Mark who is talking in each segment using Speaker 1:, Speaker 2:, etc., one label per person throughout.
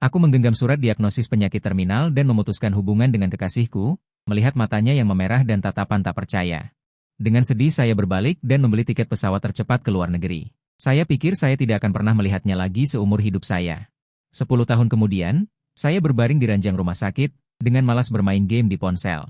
Speaker 1: Aku menggenggam surat diagnosis penyakit terminal dan memutuskan hubungan dengan kekasihku, melihat matanya yang memerah dan tatapan tak percaya. Dengan sedih saya berbalik dan membeli tiket pesawat tercepat ke luar negeri. Saya pikir saya tidak akan pernah melihatnya lagi seumur hidup saya. 10 tahun kemudian, saya berbaring di ranjang rumah sakit, dengan malas bermain game di ponsel.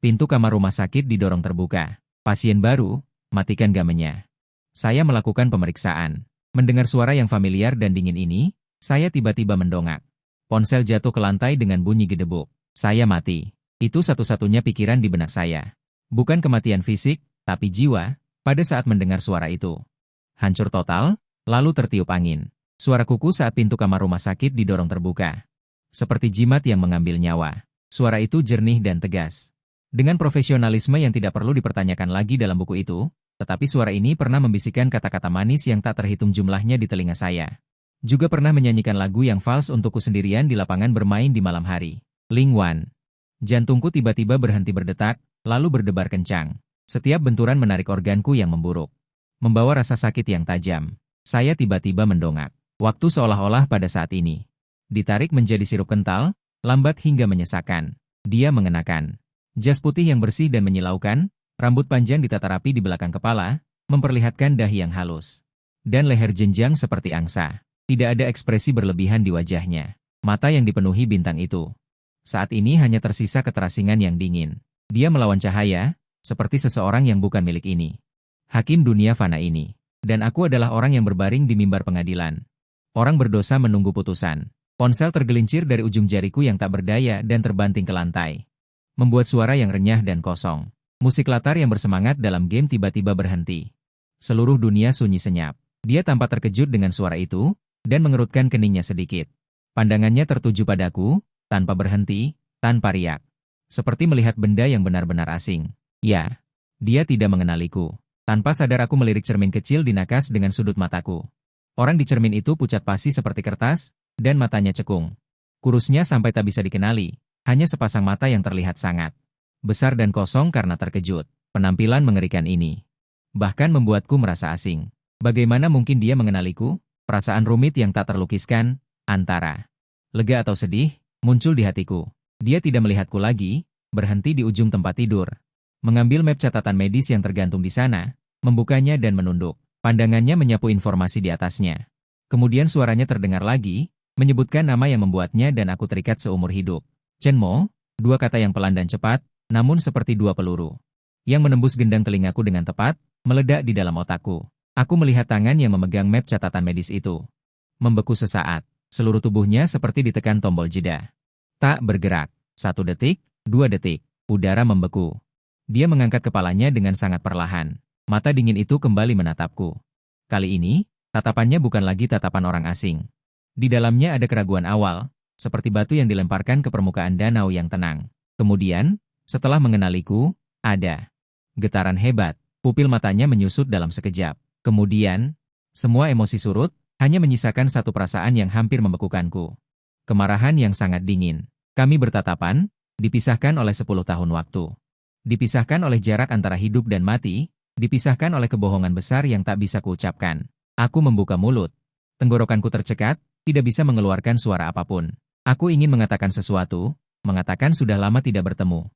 Speaker 1: Pintu kamar rumah sakit didorong terbuka. Pasien baru, matikan gamenya. Saya melakukan pemeriksaan. Mendengar suara yang familiar dan dingin ini, saya tiba-tiba mendongak. Ponsel jatuh ke lantai dengan bunyi gedebuk. Saya mati. Itu satu-satunya pikiran di benak saya. Bukan kematian fisik, tapi jiwa, pada saat mendengar suara itu. Hancur total, lalu tertiup angin. Suara kuku saat pintu kamar rumah sakit didorong terbuka. Seperti jimat yang mengambil nyawa. Suara itu jernih dan tegas. Dengan profesionalisme yang tidak perlu dipertanyakan lagi dalam buku itu, tetapi suara ini pernah membisikkan kata-kata manis yang tak terhitung jumlahnya di telinga saya. Juga pernah menyanyikan lagu yang fals untukku sendirian di lapangan bermain di malam hari. Ling Wan. Jantungku tiba-tiba berhenti berdetak, lalu berdebar kencang. Setiap benturan menarik organku yang memburuk. Membawa rasa sakit yang tajam. Saya tiba-tiba mendongak. Waktu seolah-olah pada saat ini. Ditarik menjadi sirup kental, lambat hingga menyesakan. Dia mengenakan jas putih yang bersih dan menyilaukan, rambut panjang ditata rapi di belakang kepala, memperlihatkan dahi yang halus. Dan leher jenjang seperti angsa. Tidak ada ekspresi berlebihan di wajahnya. Mata yang dipenuhi bintang itu. Saat ini hanya tersisa keterasingan yang dingin. Dia melawan cahaya, seperti seseorang yang bukan milik ini. Hakim dunia fana ini. Dan aku adalah orang yang berbaring di mimbar pengadilan. Orang berdosa menunggu putusan. Ponsel tergelincir dari ujung jariku yang tak berdaya dan terbanting ke lantai. Membuat suara yang renyah dan kosong. Musik latar yang bersemangat dalam game tiba-tiba berhenti. Seluruh dunia sunyi senyap. Dia tampak terkejut dengan suara itu, dan mengerutkan keningnya sedikit. Pandangannya tertuju padaku, tanpa berhenti, tanpa riak. Seperti melihat benda yang benar-benar asing. Ya, dia tidak mengenaliku. Tanpa sadar aku melirik cermin kecil di nakas dengan sudut mataku. Orang di cermin itu pucat pasi seperti kertas, dan matanya cekung. Kurusnya sampai tak bisa dikenali, hanya sepasang mata yang terlihat sangat besar dan kosong karena terkejut. Penampilan mengerikan ini bahkan membuatku merasa asing. Bagaimana mungkin dia mengenaliku? Perasaan rumit yang tak terlukiskan, antara lega atau sedih, muncul di hatiku. Dia tidak melihatku lagi, berhenti di ujung tempat tidur. Mengambil map catatan medis yang tergantung di sana, membukanya dan menunduk. Pandangannya menyapu informasi di atasnya. Kemudian suaranya terdengar lagi, menyebutkan nama yang membuatnya dan aku terikat seumur hidup. Chen Mo, dua kata yang pelan dan cepat, namun seperti dua peluru. Yang menembus gendang telingaku dengan tepat, meledak di dalam otakku. Aku melihat tangan yang memegang map catatan medis itu. Membeku sesaat, seluruh tubuhnya seperti ditekan tombol jeda. Tak bergerak, 1 detik, 2 detik, udara membeku. Dia mengangkat kepalanya dengan sangat perlahan. Mata dingin itu kembali menatapku. Kali ini, tatapannya bukan lagi tatapan orang asing. Di dalamnya ada keraguan awal, seperti batu yang dilemparkan ke permukaan danau yang tenang. Kemudian, setelah mengenaliku, ada getaran hebat, pupil matanya menyusut dalam sekejap. Kemudian, semua emosi surut, hanya menyisakan satu perasaan yang hampir membekukanku. Kemarahan yang sangat dingin. Kami bertatapan, dipisahkan oleh 10 tahun waktu. Dipisahkan oleh jarak antara hidup dan mati, dipisahkan oleh kebohongan besar yang tak bisa kuucapkan. Aku membuka mulut. Tenggorokanku tercekat, tidak bisa mengeluarkan suara apapun. Aku ingin mengatakan sesuatu, mengatakan sudah lama tidak bertemu.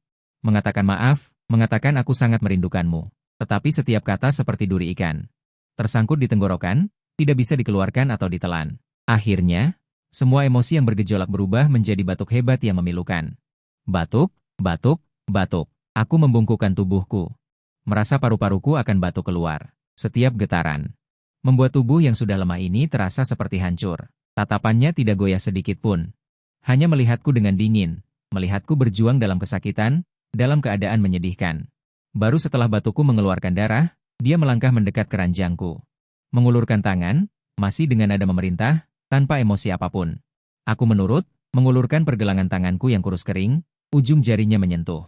Speaker 1: Mengatakan maaf, mengatakan aku sangat merindukanmu. Tetapi setiap kata seperti duri ikan. Tersangkut di tenggorokan, tidak bisa dikeluarkan atau ditelan. Akhirnya, semua emosi yang bergejolak berubah menjadi batuk hebat yang memilukan. Batuk, batuk, batuk. Aku membungkukkan tubuhku. Merasa paru-paruku akan batuk keluar. Setiap getaran membuat tubuh yang sudah lemah ini terasa seperti hancur. Tatapannya tidak goyah sedikit pun. Hanya melihatku dengan dingin, melihatku berjuang dalam kesakitan, dalam keadaan menyedihkan. Baru setelah batukku mengeluarkan darah, dia melangkah mendekat ke ranjangku. Mengulurkan tangan, masih dengan nada memerintah, tanpa emosi apapun. Aku menurut, mengulurkan pergelangan tanganku yang kurus kering, ujung jarinya menyentuh.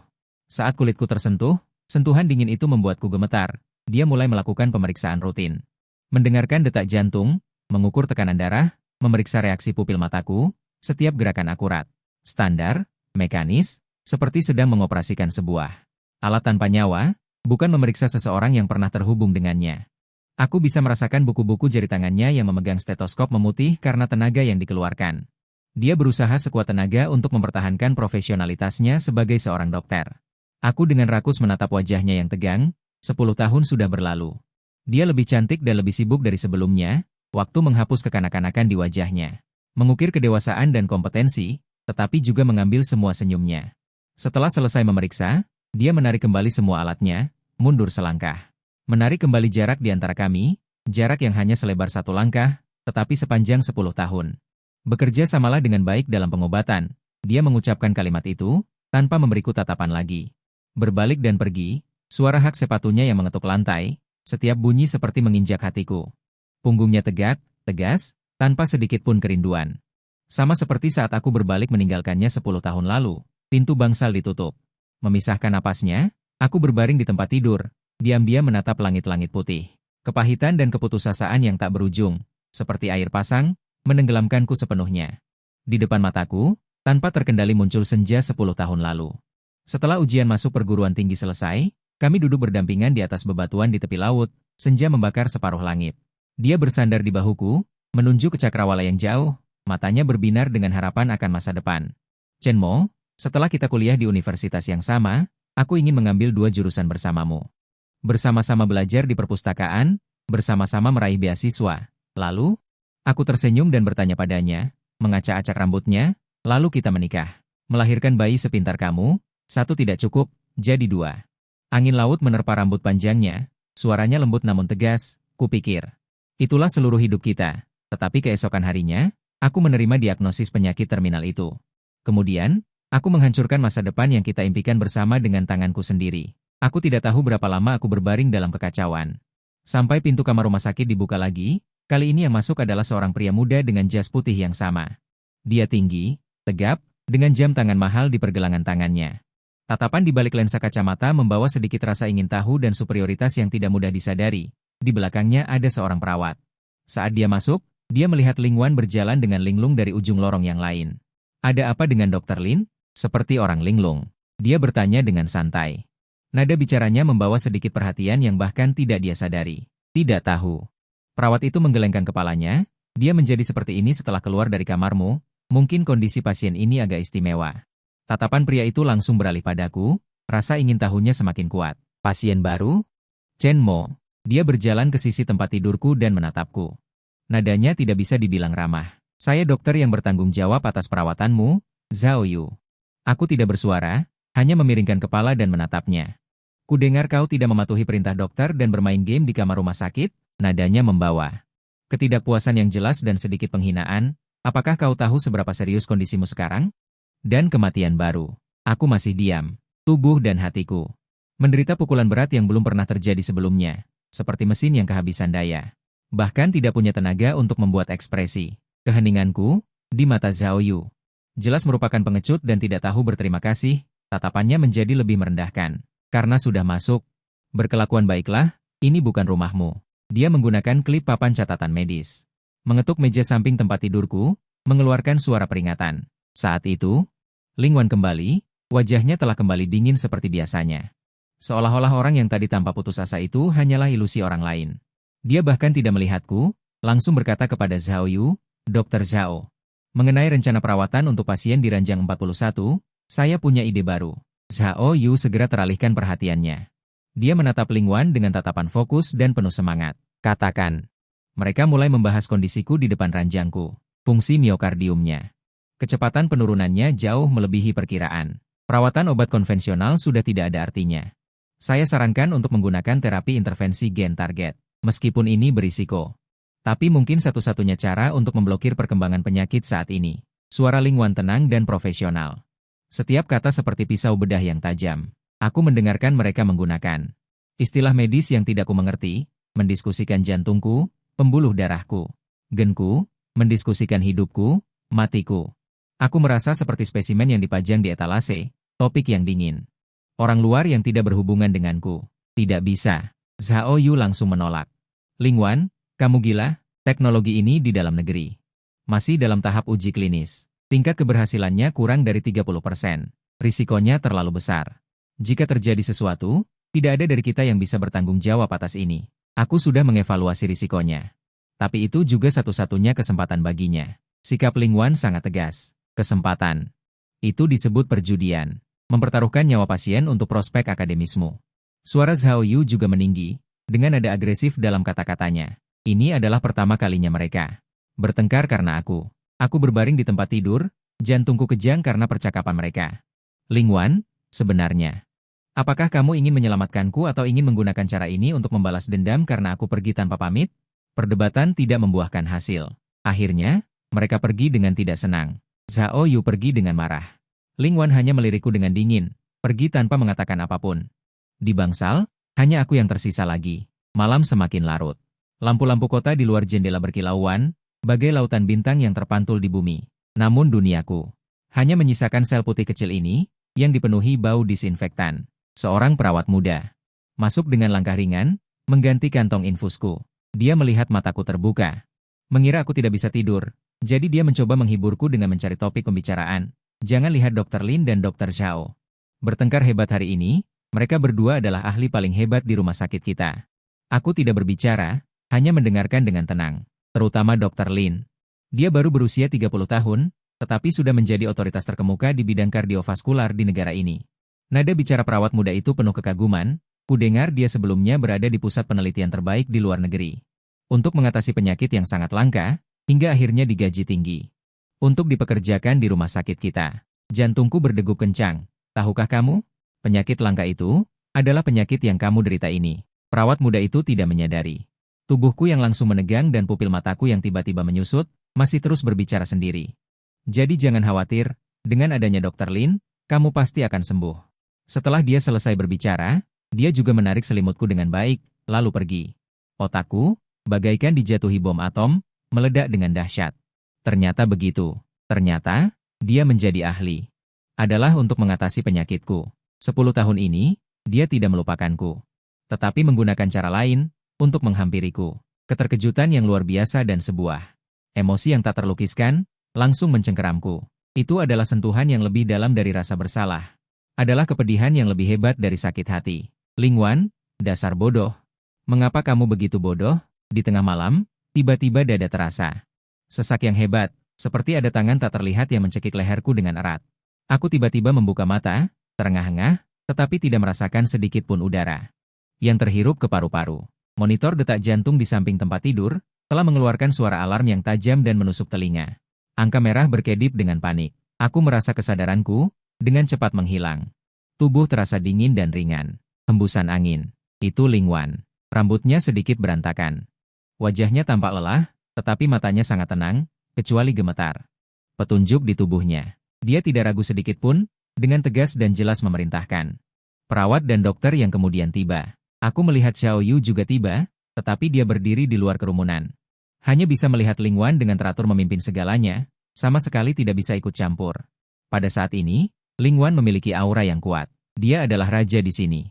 Speaker 1: Saat kulitku tersentuh, sentuhan dingin itu membuatku gemetar. Dia mulai melakukan pemeriksaan rutin. Mendengarkan detak jantung, mengukur tekanan darah, memeriksa reaksi pupil mataku, setiap gerakan akurat. Standar, mekanis, seperti sedang mengoperasikan sebuah alat tanpa nyawa, bukan memeriksa seseorang yang pernah terhubung dengannya. Aku bisa merasakan buku-buku jari tangannya yang memegang stetoskop memutih karena tenaga yang dikeluarkan. Dia berusaha sekuat tenaga untuk mempertahankan profesionalitasnya sebagai seorang dokter. Aku dengan rakus menatap wajahnya yang tegang. 10 tahun sudah berlalu. Dia lebih cantik dan lebih sibuk dari sebelumnya. Waktu menghapus kekanak-kanakan di wajahnya. Mengukir kedewasaan dan kompetensi, tetapi juga mengambil semua senyumnya. Setelah selesai memeriksa, dia menarik kembali semua alatnya, mundur selangkah. Menarik kembali jarak di antara kami, jarak yang hanya selebar 1 langkah, tetapi sepanjang 10 tahun. Bekerja samalah dengan baik dalam pengobatan. Dia mengucapkan kalimat itu, tanpa memberiku tatapan lagi. Berbalik dan pergi, suara hak sepatunya yang mengetuk lantai, setiap bunyi seperti menginjak hatiku. Punggungnya tegak, tegas, tanpa sedikit pun kerinduan. Sama seperti saat aku berbalik meninggalkannya 10 tahun lalu, pintu bangsal ditutup. Memisahkan napasnya, aku berbaring di tempat tidur, diam-diam menatap langit-langit putih. Kepahitan dan keputusasaan yang tak berujung, seperti air pasang, menenggelamkanku sepenuhnya. Di depan mataku, tanpa terkendali muncul senja 10 tahun lalu. Setelah ujian masuk perguruan tinggi selesai, kami duduk berdampingan di atas bebatuan di tepi laut, senja membakar separuh langit. Dia bersandar di bahuku, menunjuk ke cakrawala yang jauh, matanya berbinar dengan harapan akan masa depan. Chen Mo, setelah kita kuliah di universitas yang sama, aku ingin mengambil 2 jurusan bersamamu. Bersama-sama belajar di perpustakaan, bersama-sama meraih beasiswa. Lalu, aku tersenyum dan bertanya padanya, mengacak-acak rambutnya, lalu kita menikah. Melahirkan bayi sepintar kamu, 1 tidak cukup, jadi 2. Angin laut menerpa rambut panjangnya, suaranya lembut namun tegas, kupikir. Itulah seluruh hidup kita. Tetapi keesokan harinya, aku menerima diagnosis penyakit terminal itu. Kemudian, aku menghancurkan masa depan yang kita impikan bersama dengan tanganku sendiri. Aku tidak tahu berapa lama aku berbaring dalam kekacauan. Sampai pintu kamar rumah sakit dibuka lagi, kali ini yang masuk adalah seorang pria muda dengan jas putih yang sama. Dia tinggi, tegap, dengan jam tangan mahal di pergelangan tangannya. Tatapan di balik lensa kacamata membawa sedikit rasa ingin tahu dan superioritas yang tidak mudah disadari. Di belakangnya ada seorang perawat. Saat dia masuk, dia melihat Ling Wan berjalan dengan linglung dari ujung lorong yang lain. Ada apa dengan Dr. Lin? Seperti orang linglung. Dia bertanya dengan santai. Nada bicaranya membawa sedikit perhatian yang bahkan tidak dia sadari. Tidak tahu. Perawat itu menggelengkan kepalanya, dia menjadi seperti ini setelah keluar dari kamarmu, mungkin kondisi pasien ini agak istimewa. Tatapan pria itu langsung beralih padaku, rasa ingin tahunya semakin kuat. Pasien baru? Chen Mo. Dia berjalan ke sisi tempat tidurku dan menatapku. Nadanya tidak bisa dibilang ramah. Saya dokter yang bertanggung jawab atas perawatanmu, Zhao Yu. Aku tidak bersuara, hanya memiringkan kepala dan menatapnya. Kudengar kau tidak mematuhi perintah dokter dan bermain game di kamar rumah sakit, nadanya membawa ketidakpuasan yang jelas dan sedikit penghinaan. Apakah kau tahu seberapa serius kondisimu sekarang? Dan kematian baru. Aku masih diam, tubuh dan hatiku. Menderita pukulan berat yang belum pernah terjadi sebelumnya, seperti mesin yang kehabisan daya. Bahkan tidak punya tenaga untuk membuat ekspresi. Keheninganku, di mata Zhao Yu, jelas merupakan pengecut dan tidak tahu berterima kasih, tatapannya menjadi lebih merendahkan. Karena sudah masuk, berkelakuan baiklah, ini bukan rumahmu. Dia menggunakan klip papan catatan medis. Mengetuk meja samping tempat tidurku, mengeluarkan suara peringatan. Saat itu, Ling Wan kembali, wajahnya telah kembali dingin seperti biasanya. Seolah-olah orang yang tadi tanpa putus asa itu hanyalah ilusi orang lain. Dia bahkan tidak melihatku, langsung berkata kepada Zhao Yu, Dr. Zhao. Mengenai rencana perawatan untuk pasien di ranjang 41, saya punya ide baru. Zhao Yu segera teralihkan perhatiannya. Dia menatap Ling Wan dengan tatapan fokus dan penuh semangat. Katakan. Mereka mulai membahas kondisiku di depan ranjangku. Fungsi miokardiumnya. Kecepatan penurunannya jauh melebihi perkiraan. Perawatan obat konvensional sudah tidak ada artinya. Saya sarankan untuk menggunakan terapi intervensi gen target. Meskipun ini berisiko. Tapi mungkin satu-satunya cara untuk memblokir perkembangan penyakit saat ini. Suara Ling Wan tenang dan profesional. Setiap kata seperti pisau bedah yang tajam. Aku mendengarkan mereka menggunakan istilah medis yang tidak ku mengerti, mendiskusikan jantungku, pembuluh darahku, genku, mendiskusikan hidupku, matiku. Aku merasa seperti spesimen yang dipajang di etalase, topik yang dingin. Orang luar yang tidak berhubungan denganku. Tidak bisa. Zhao Yu langsung menolak. Ling Wan, kamu gila, teknologi ini di dalam negeri. Masih dalam tahap uji klinis. Tingkat keberhasilannya kurang dari 30%. Risikonya terlalu besar. Jika terjadi sesuatu, tidak ada dari kita yang bisa bertanggung jawab atas ini. Aku sudah mengevaluasi risikonya. Tapi itu juga satu-satunya kesempatan baginya. Sikap Ling Wan sangat tegas. Kesempatan. Itu disebut perjudian. Mempertaruhkan nyawa pasien untuk prospek akademismu. Suara Zhao Yu juga meninggi, dengan nada agresif dalam kata-katanya. Ini adalah pertama kalinya mereka bertengkar karena aku. Aku berbaring di tempat tidur, jantungku kejang karena percakapan mereka. Ling Wan, sebenarnya. Apakah kamu ingin menyelamatkanku atau ingin menggunakan cara ini untuk membalas dendam karena aku pergi tanpa pamit? Perdebatan tidak membuahkan hasil. Akhirnya, mereka pergi dengan tidak senang. Zhao Yu pergi dengan marah. Ling Wan hanya melirikku dengan dingin, pergi tanpa mengatakan apapun. Di bangsal, hanya aku yang tersisa lagi. Malam semakin larut. Lampu-lampu kota di luar jendela berkilauan, bagai lautan bintang yang terpantul di bumi. Namun duniaku hanya menyisakan sel putih kecil ini, yang dipenuhi bau disinfektan. Seorang perawat muda masuk dengan langkah ringan, mengganti kantong infusku. Dia melihat mataku terbuka. Mengira aku tidak bisa tidur, jadi dia mencoba menghiburku dengan mencari topik pembicaraan. Jangan lihat Dr. Lin dan Dr. Zhao. Bertengkar hebat hari ini, mereka berdua adalah ahli paling hebat di rumah sakit kita. Aku tidak berbicara, hanya mendengarkan dengan tenang. Terutama Dr. Lin. Dia baru berusia 30 tahun, tetapi sudah menjadi otoritas terkemuka di bidang kardiovaskular di negara ini. Nada bicara perawat muda itu penuh kekaguman, kudengar dia sebelumnya berada di pusat penelitian terbaik di luar negeri. Untuk mengatasi penyakit yang sangat langka, hingga akhirnya digaji tinggi. Untuk dipekerjakan di rumah sakit kita. Jantungku berdegup kencang. Tahukah kamu? Penyakit langka itu adalah penyakit yang kamu derita ini. Perawat muda itu tidak menyadari. Tubuhku yang langsung menegang dan pupil mataku yang tiba-tiba menyusut, masih terus berbicara sendiri. Jadi jangan khawatir, dengan adanya Dr. Lin, kamu pasti akan sembuh. Setelah dia selesai berbicara, dia juga menarik selimutku dengan baik, lalu pergi. Otakku, bagaikan dijatuhi bom atom, meledak dengan dahsyat. Ternyata begitu. Ternyata, dia menjadi ahli. Adalah untuk mengatasi penyakitku. 10 tahun ini, dia tidak melupakanku. Tetapi menggunakan cara lain, untuk menghampiriku. Keterkejutan yang luar biasa dan sebuah emosi yang tak terlukiskan, langsung mencengkeramku. Itu adalah sentuhan yang lebih dalam dari rasa bersalah. Adalah kepedihan yang lebih hebat dari sakit hati. Ling Wan, dasar bodoh. Mengapa kamu begitu bodoh? Di tengah malam, tiba-tiba dada terasa sesak yang hebat, seperti ada tangan tak terlihat yang mencekik leherku dengan erat. Aku tiba-tiba membuka mata, terengah-engah, tetapi tidak merasakan sedikit pun udara yang terhirup ke paru-paru. Monitor detak jantung di samping tempat tidur telah mengeluarkan suara alarm yang tajam dan menusuk telinga. Angka merah berkedip dengan panik. Aku merasa kesadaranku dengan cepat menghilang. Tubuh terasa dingin dan ringan. Hembusan angin. Itu Ling Wan. Rambutnya sedikit berantakan. Wajahnya tampak lelah, tetapi matanya sangat tenang, kecuali gemetar. Petunjuk di tubuhnya. Dia tidak ragu sedikit pun, dengan tegas dan jelas memerintahkan. Perawat dan dokter yang kemudian tiba. Aku melihat Zhao Yu juga tiba, tetapi dia berdiri di luar kerumunan. Hanya bisa melihat Ling Wan dengan teratur memimpin segalanya, sama sekali tidak bisa ikut campur. Pada saat ini, Ling Wan memiliki aura yang kuat. Dia adalah raja di sini.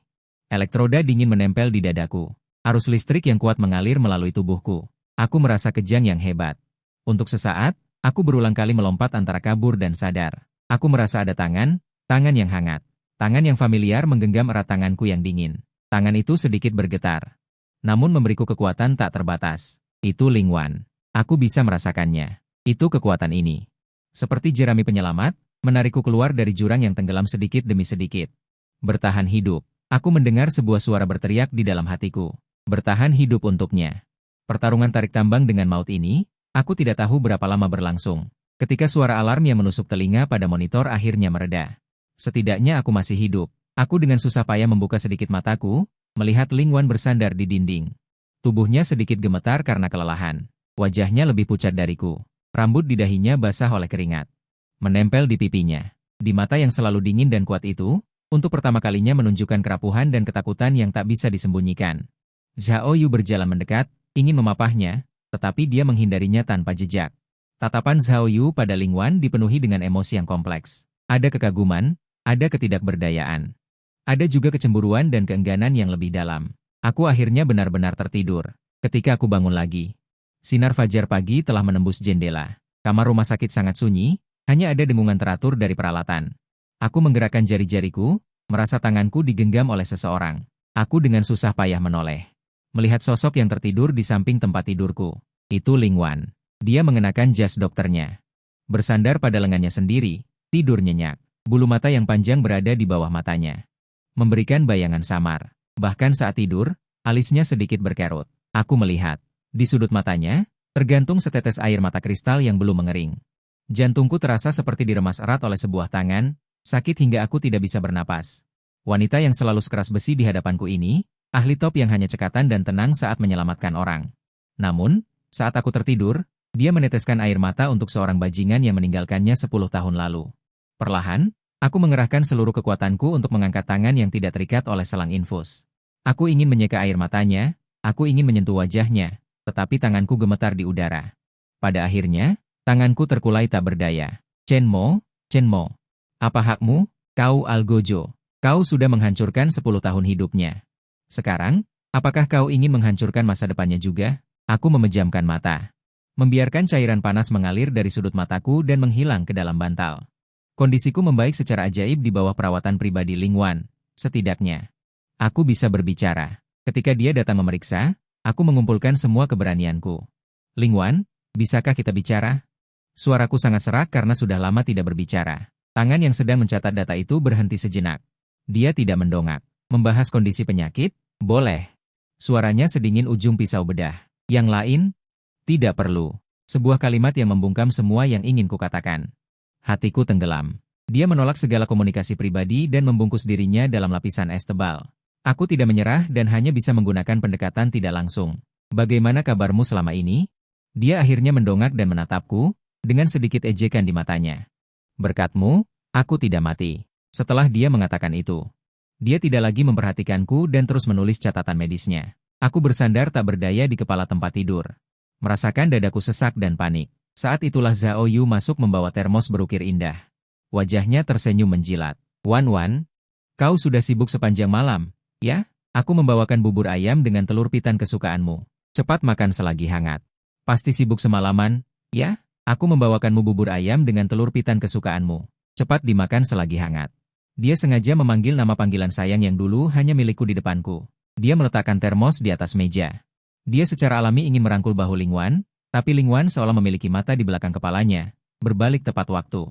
Speaker 1: Elektroda dingin menempel di dadaku. Arus listrik yang kuat mengalir melalui tubuhku. Aku merasa kejang yang hebat. Untuk sesaat, aku berulang kali melompat antara kabur dan sadar. Aku merasa ada tangan yang hangat. Tangan yang familiar menggenggam erat tanganku yang dingin. Tangan itu sedikit bergetar. Namun memberiku kekuatan tak terbatas. Itu Ling Wan. Aku bisa merasakannya. Itu kekuatan ini. Seperti jerami penyelamat, menarikku keluar dari jurang yang tenggelam sedikit demi sedikit. Bertahan hidup. Aku mendengar sebuah suara berteriak di dalam hatiku. Bertahan hidup untuknya. Pertarungan tarik tambang dengan maut ini, aku tidak tahu berapa lama berlangsung. Ketika suara alarm yang menusuk telinga pada monitor akhirnya mereda. Setidaknya aku masih hidup. Aku dengan susah payah membuka sedikit mataku, melihat Ling Wan bersandar di dinding. Tubuhnya sedikit gemetar karena kelelahan. Wajahnya lebih pucat dariku. Rambut di dahinya basah oleh keringat. Menempel di pipinya. Di mata yang selalu dingin dan kuat itu, untuk pertama kalinya menunjukkan kerapuhan dan ketakutan yang tak bisa disembunyikan. Zhao Yu berjalan mendekat, ingin memapahnya, tetapi dia menghindarinya tanpa jejak. Tatapan Zhao Yu pada Ling Wan dipenuhi dengan emosi yang kompleks. Ada kekaguman, ada ketidakberdayaan. Ada juga kecemburuan dan keengganan yang lebih dalam. Aku akhirnya benar-benar tertidur. Ketika aku bangun lagi, sinar fajar pagi telah menembus jendela. Kamar rumah sakit sangat sunyi, hanya ada dengungan teratur dari peralatan. Aku menggerakkan jari-jariku, merasa tanganku digenggam oleh seseorang. Aku dengan susah payah menoleh. Melihat sosok yang tertidur di samping tempat tidurku. Itu Ling Wan. Dia mengenakan jas dokternya. Bersandar pada lengannya sendiri, tidur nyenyak. Bulu mata yang panjang berada di bawah matanya, memberikan bayangan samar. Bahkan saat tidur, alisnya sedikit berkerut. Aku melihat, di sudut matanya, tergantung setetes air mata kristal yang belum mengering. Jantungku terasa seperti diremas erat oleh sebuah tangan, sakit hingga aku tidak bisa bernapas. Wanita yang selalu sekeras besi di hadapanku ini, ahli top yang hanya cekatan dan tenang saat menyelamatkan orang. Namun, saat aku tertidur, dia meneteskan air mata untuk seorang bajingan yang meninggalkannya 10 tahun lalu. Perlahan, aku mengerahkan seluruh kekuatanku untuk mengangkat tangan yang tidak terikat oleh selang infus. Aku ingin menyeka air matanya, aku ingin menyentuh wajahnya, tetapi tanganku gemetar di udara. Pada akhirnya, tanganku terkulai tak berdaya. Chenmo, apa hakmu, kau Algojo? Kau sudah menghancurkan 10 tahun hidupnya. Sekarang, apakah kau ingin menghancurkan masa depannya juga? Aku memejamkan mata, membiarkan cairan panas mengalir dari sudut mataku dan menghilang ke dalam bantal. Kondisiku membaik secara ajaib di bawah perawatan pribadi Ling Wan. Setidaknya, aku bisa berbicara. Ketika dia datang memeriksa, aku mengumpulkan semua keberanianku. Ling Wan, bisakah kita bicara? Suaraku sangat serak karena sudah lama tidak berbicara. Tangan yang sedang mencatat data itu berhenti sejenak. Dia tidak mendongak. Membahas kondisi penyakit? Boleh. Suaranya sedingin ujung pisau bedah. Yang lain? Tidak perlu. Sebuah kalimat yang membungkam semua yang ingin kukatakan. Hatiku tenggelam. Dia menolak segala komunikasi pribadi dan membungkus dirinya dalam lapisan es tebal. Aku tidak menyerah dan hanya bisa menggunakan pendekatan tidak langsung. Bagaimana kabarmu selama ini? Dia akhirnya mendongak dan menatapku, dengan sedikit ejekan di matanya. Berkatmu, aku tidak mati. Setelah dia mengatakan itu, dia tidak lagi memperhatikanku dan terus menulis catatan medisnya. Aku bersandar tak berdaya di kepala tempat tidur. Merasakan dadaku sesak dan panik. Saat itulah Zhao Yu masuk membawa termos berukir indah. Wajahnya tersenyum menjilat. Wan, kau sudah sibuk sepanjang malam, ya? Aku membawakan bubur ayam dengan telur pitan kesukaanmu. Cepat makan selagi hangat. Pasti sibuk semalaman, ya? Aku membawakanmu bubur ayam dengan telur pitan kesukaanmu. Cepat dimakan selagi hangat. Dia sengaja memanggil nama panggilan sayang yang dulu hanya milikku di depanku. Dia meletakkan termos di atas meja. Dia secara alami ingin merangkul bahu Ling Wan, tapi Ling Wan seolah memiliki mata di belakang kepalanya, berbalik tepat waktu.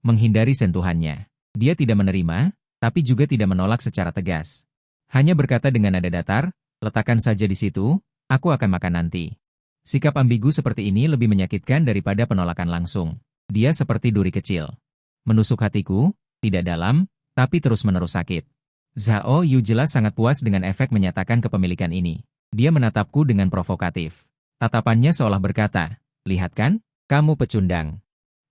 Speaker 1: Menghindari sentuhannya. Dia tidak menerima, tapi juga tidak menolak secara tegas. Hanya berkata dengan nada datar, letakkan saja di situ, aku akan makan nanti. Sikap ambigu seperti ini lebih menyakitkan daripada penolakan langsung. Dia seperti duri kecil. Menusuk hatiku, tidak dalam, tapi terus-menerus sakit. Zhao Yu jelas sangat puas dengan efek menyatakan kepemilikan ini. Dia menatapku dengan provokatif. Tatapannya seolah berkata, lihat kan, kamu pecundang.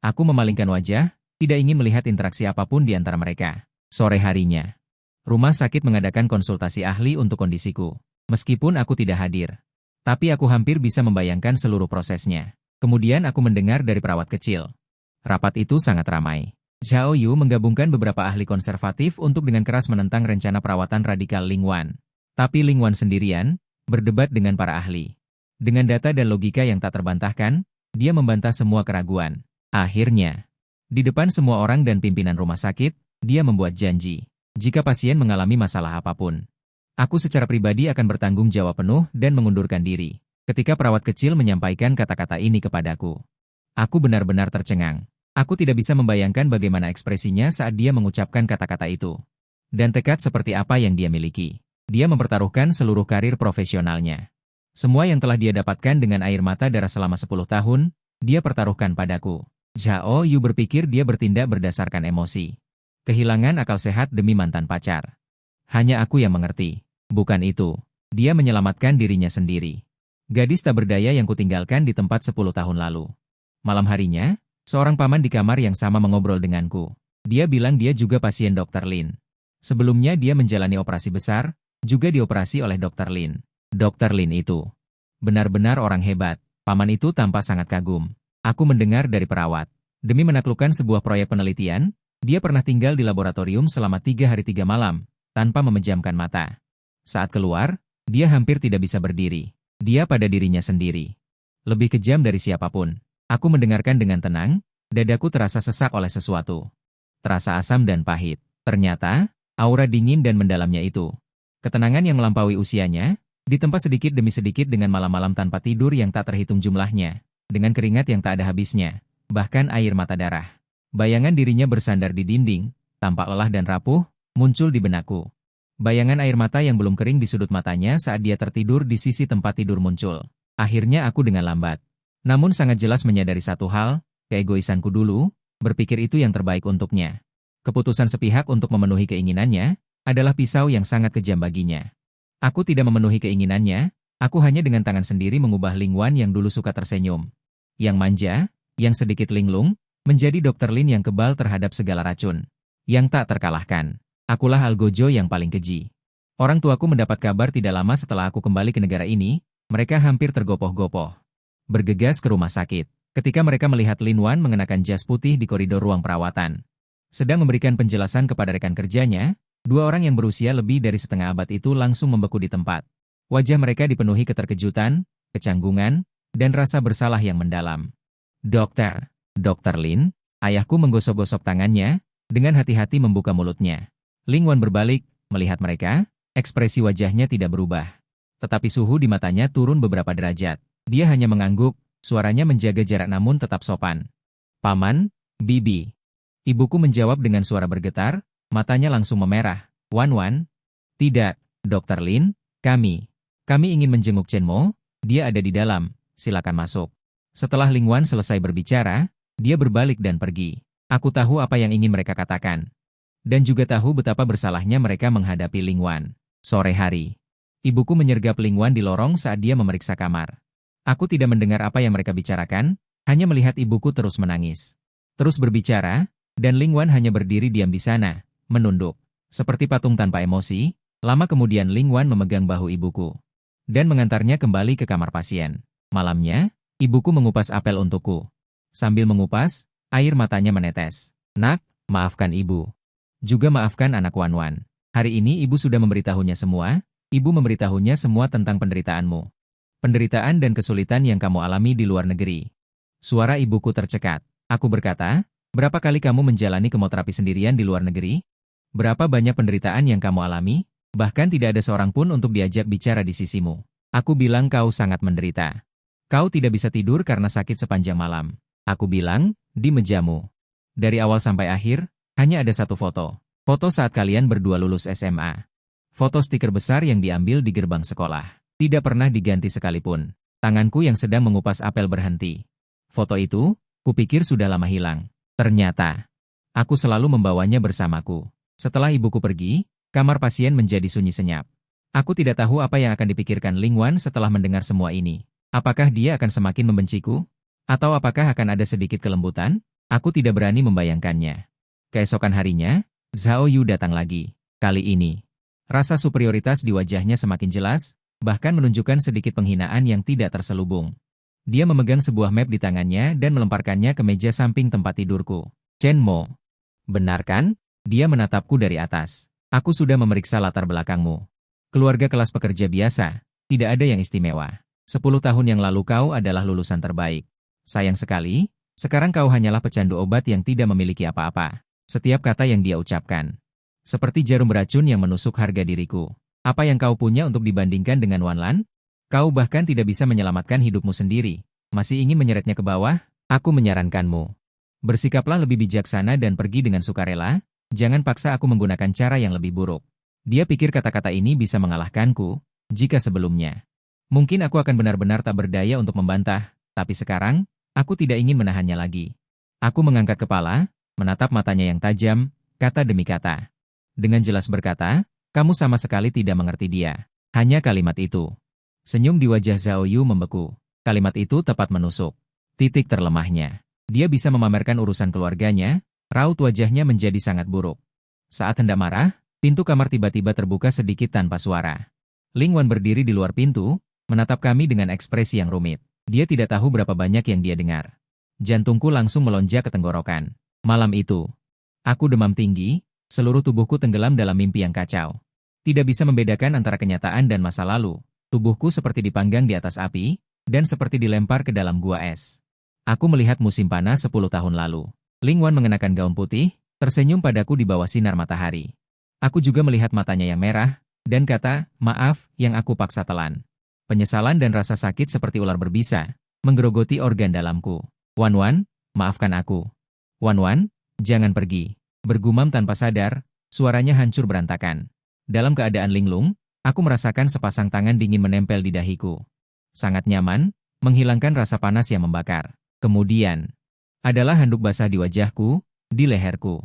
Speaker 1: Aku memalingkan wajah, tidak ingin melihat interaksi apapun di antara mereka. Sore harinya, rumah sakit mengadakan konsultasi ahli untuk kondisiku. Meskipun aku tidak hadir. Tapi aku hampir bisa membayangkan seluruh prosesnya. Kemudian aku mendengar dari perawat kecil. Rapat itu sangat ramai. Zhao Yu menggabungkan beberapa ahli konservatif untuk dengan keras menentang rencana perawatan radikal Ling Wan. Tapi Ling Wan sendirian, berdebat dengan para ahli. Dengan data dan logika yang tak terbantahkan, dia membantah semua keraguan. Akhirnya, di depan semua orang dan pimpinan rumah sakit, dia membuat janji. Jika pasien mengalami masalah apapun, aku secara pribadi akan bertanggung jawab penuh dan mengundurkan diri. Ketika perawat kecil menyampaikan kata-kata ini kepadaku, aku benar-benar tercengang. Aku tidak bisa membayangkan bagaimana ekspresinya saat dia mengucapkan kata-kata itu. Dan tekad seperti apa yang dia miliki. Dia mempertaruhkan seluruh karir profesionalnya. Semua yang telah dia dapatkan dengan air mata darah selama 10 tahun, dia pertaruhkan padaku. Zhao Yu berpikir dia bertindak berdasarkan emosi. Kehilangan akal sehat demi mantan pacar. Hanya aku yang mengerti. Bukan itu. Dia menyelamatkan dirinya sendiri. Gadis tak berdaya yang kutinggalkan di tempat 10 tahun lalu. Malam harinya, seorang paman di kamar yang sama mengobrol denganku. Dia bilang dia juga pasien Dr. Lin. Sebelumnya dia menjalani operasi besar, juga dioperasi oleh Dr. Lin. Dr. Lin itu benar-benar orang hebat. Paman itu tampak sangat kagum. Aku mendengar dari perawat. Demi menaklukkan sebuah proyek penelitian, dia pernah tinggal di laboratorium selama 3 hari 3 malam, tanpa memejamkan mata. Saat keluar, dia hampir tidak bisa berdiri. Dia pada dirinya sendiri. Lebih kejam dari siapapun. Aku mendengarkan dengan tenang, dadaku terasa sesak oleh sesuatu. Terasa asam dan pahit. Ternyata, aura dingin dan mendalamnya itu. Ketenangan yang melampaui usianya, ditempa sedikit demi sedikit dengan malam-malam tanpa tidur yang tak terhitung jumlahnya. dengan keringat yang tak ada habisnya, bahkan air mata darah. Bayangan dirinya bersandar di dinding, tampak lelah dan rapuh, muncul di benakku. Bayangan air mata yang belum kering di sudut matanya saat dia tertidur di sisi tempat tidur muncul. Akhirnya aku dengan lambat, namun sangat jelas menyadari satu hal, keegoisanku dulu, berpikir itu yang terbaik untuknya. Keputusan sepihak untuk memenuhi keinginannya, adalah pisau yang sangat kejam baginya. Aku tidak memenuhi keinginannya, aku hanya dengan tangan sendiri mengubah Ling Wan yang dulu suka tersenyum, yang manja, yang sedikit linglung, menjadi Dr. Lin yang kebal terhadap segala racun, yang tak terkalahkan. Akulah Algojo yang paling keji. Orang tuaku mendapat kabar tidak lama setelah aku kembali ke negara ini, mereka hampir tergopoh-gopoh. Bergegas ke rumah sakit, ketika mereka melihat Lin Wan mengenakan jas putih di koridor ruang perawatan. Sedang memberikan penjelasan kepada rekan kerjanya, dua orang yang berusia lebih dari setengah abad itu langsung membeku di tempat. Wajah mereka dipenuhi keterkejutan, kecanggungan, dan rasa bersalah yang mendalam. Dokter Lin, ayahku menggosok-gosok tangannya, dengan hati-hati membuka mulutnya. Ling Wan berbalik, melihat mereka, ekspresi wajahnya tidak berubah. Tetapi suhu di matanya turun beberapa derajat. Dia hanya mengangguk, suaranya menjaga jarak namun tetap sopan. Paman, Bibi. Ibuku menjawab dengan suara bergetar, matanya langsung memerah. Wan. Tidak, Dr. Lin, kami ingin menjenguk Chen Mo, dia ada di dalam, silakan masuk. Setelah Ling Wan selesai berbicara, dia berbalik dan pergi. Aku tahu apa yang ingin mereka katakan. Dan juga tahu betapa bersalahnya mereka menghadapi Ling Wan. Sore hari, ibuku menyergap Ling Wan di lorong saat dia memeriksa kamar. Aku tidak mendengar apa yang mereka bicarakan, hanya melihat ibuku terus menangis. Terus berbicara, dan Ling Wan hanya berdiri diam di sana, menunduk. Seperti patung tanpa emosi, lama kemudian Ling Wan memegang bahu ibuku. Dan mengantarnya kembali ke kamar pasien. Malamnya, ibuku mengupas apel untukku. Sambil mengupas, air matanya menetes. Nak, maafkan ibu. Juga maafkan anak Wan. Hari ini ibu sudah memberitahunya semua, ibu memberitahunya semua tentang penderitaanmu. Penderitaan dan kesulitan yang kamu alami di luar negeri. Suara ibuku tercekat. Aku berkata, berapa kali kamu menjalani kemoterapi sendirian di luar negeri? Berapa banyak penderitaan yang kamu alami? Bahkan tidak ada seorang pun untuk diajak bicara di sisimu. Aku bilang kau sangat menderita. Kau tidak bisa tidur karena sakit sepanjang malam. Aku bilang, di mejamu. Dari awal sampai akhir, hanya ada satu foto. Foto saat kalian berdua lulus SMA. Foto stiker besar yang diambil di gerbang sekolah. Tidak pernah diganti sekalipun. Tanganku yang sedang mengupas apel berhenti. Foto itu, kupikir sudah lama hilang. Ternyata, aku selalu membawanya bersamaku. Setelah ibuku pergi, kamar pasien menjadi sunyi senyap. Aku tidak tahu apa yang akan dipikirkan Ling Wan setelah mendengar semua ini. Apakah dia akan semakin membenciku? Atau apakah akan ada sedikit kelembutan? Aku tidak berani membayangkannya. Keesokan harinya, Zhao Yu datang lagi. Kali ini, rasa superioritas di wajahnya semakin jelas, bahkan menunjukkan sedikit penghinaan yang tidak terselubung. Dia memegang sebuah map di tangannya dan melemparkannya ke meja samping tempat tidurku. Chen Mo. Benar kan? Dia menatapku dari atas. Aku sudah memeriksa latar belakangmu. Keluarga kelas pekerja biasa, tidak ada yang istimewa. 10 tahun yang lalu kau adalah lulusan terbaik. Sayang sekali, sekarang kau hanyalah pecandu obat yang tidak memiliki apa-apa. Setiap kata yang dia ucapkan. Seperti jarum beracun yang menusuk harga diriku. Apa yang kau punya untuk dibandingkan dengan Wan Lan? Kau bahkan tidak bisa menyelamatkan hidupmu sendiri. Masih ingin menyeretnya ke bawah? Aku menyarankanmu. Bersikaplah lebih bijaksana dan pergi dengan sukarela. Jangan paksa aku menggunakan cara yang lebih buruk. Dia pikir kata-kata ini bisa mengalahkanku, jika sebelumnya. Mungkin aku akan benar-benar tak berdaya untuk membantah, tapi sekarang, aku tidak ingin menahannya lagi. Aku mengangkat kepala, menatap matanya yang tajam, kata demi kata. Dengan jelas berkata, kamu sama sekali tidak mengerti dia. Hanya kalimat itu. Senyum di wajah Zhao Yu membeku. Kalimat itu tepat menusuk. Titik terlemahnya. Dia bisa memamerkan urusan keluarganya, raut wajahnya menjadi sangat buruk. Saat hendak marah, pintu kamar tiba-tiba terbuka sedikit tanpa suara. Ling Wan berdiri di luar pintu, menatap kami dengan ekspresi yang rumit. Dia tidak tahu berapa banyak yang dia dengar. Jantungku langsung melonjak ke tenggorokan. Malam itu, aku demam tinggi, seluruh tubuhku tenggelam dalam mimpi yang kacau. Tidak bisa membedakan antara kenyataan dan masa lalu. Tubuhku seperti dipanggang di atas api, dan seperti dilempar ke dalam gua es. Aku melihat musim panas 10 tahun lalu. Ling Wan mengenakan gaun putih, tersenyum padaku di bawah sinar matahari. Aku juga melihat matanya yang merah, dan kata, maaf, yang aku paksa telan. Penyesalan dan rasa sakit seperti ular berbisa, menggerogoti organ dalamku. Wan Wan, maafkan aku. Wan Wan, jangan pergi. Bergumam tanpa sadar, suaranya hancur berantakan. Dalam keadaan linglung, aku merasakan sepasang tangan dingin menempel di dahiku. Sangat nyaman, menghilangkan rasa panas yang membakar. Kemudian, adalah handuk basah di wajahku, di leherku.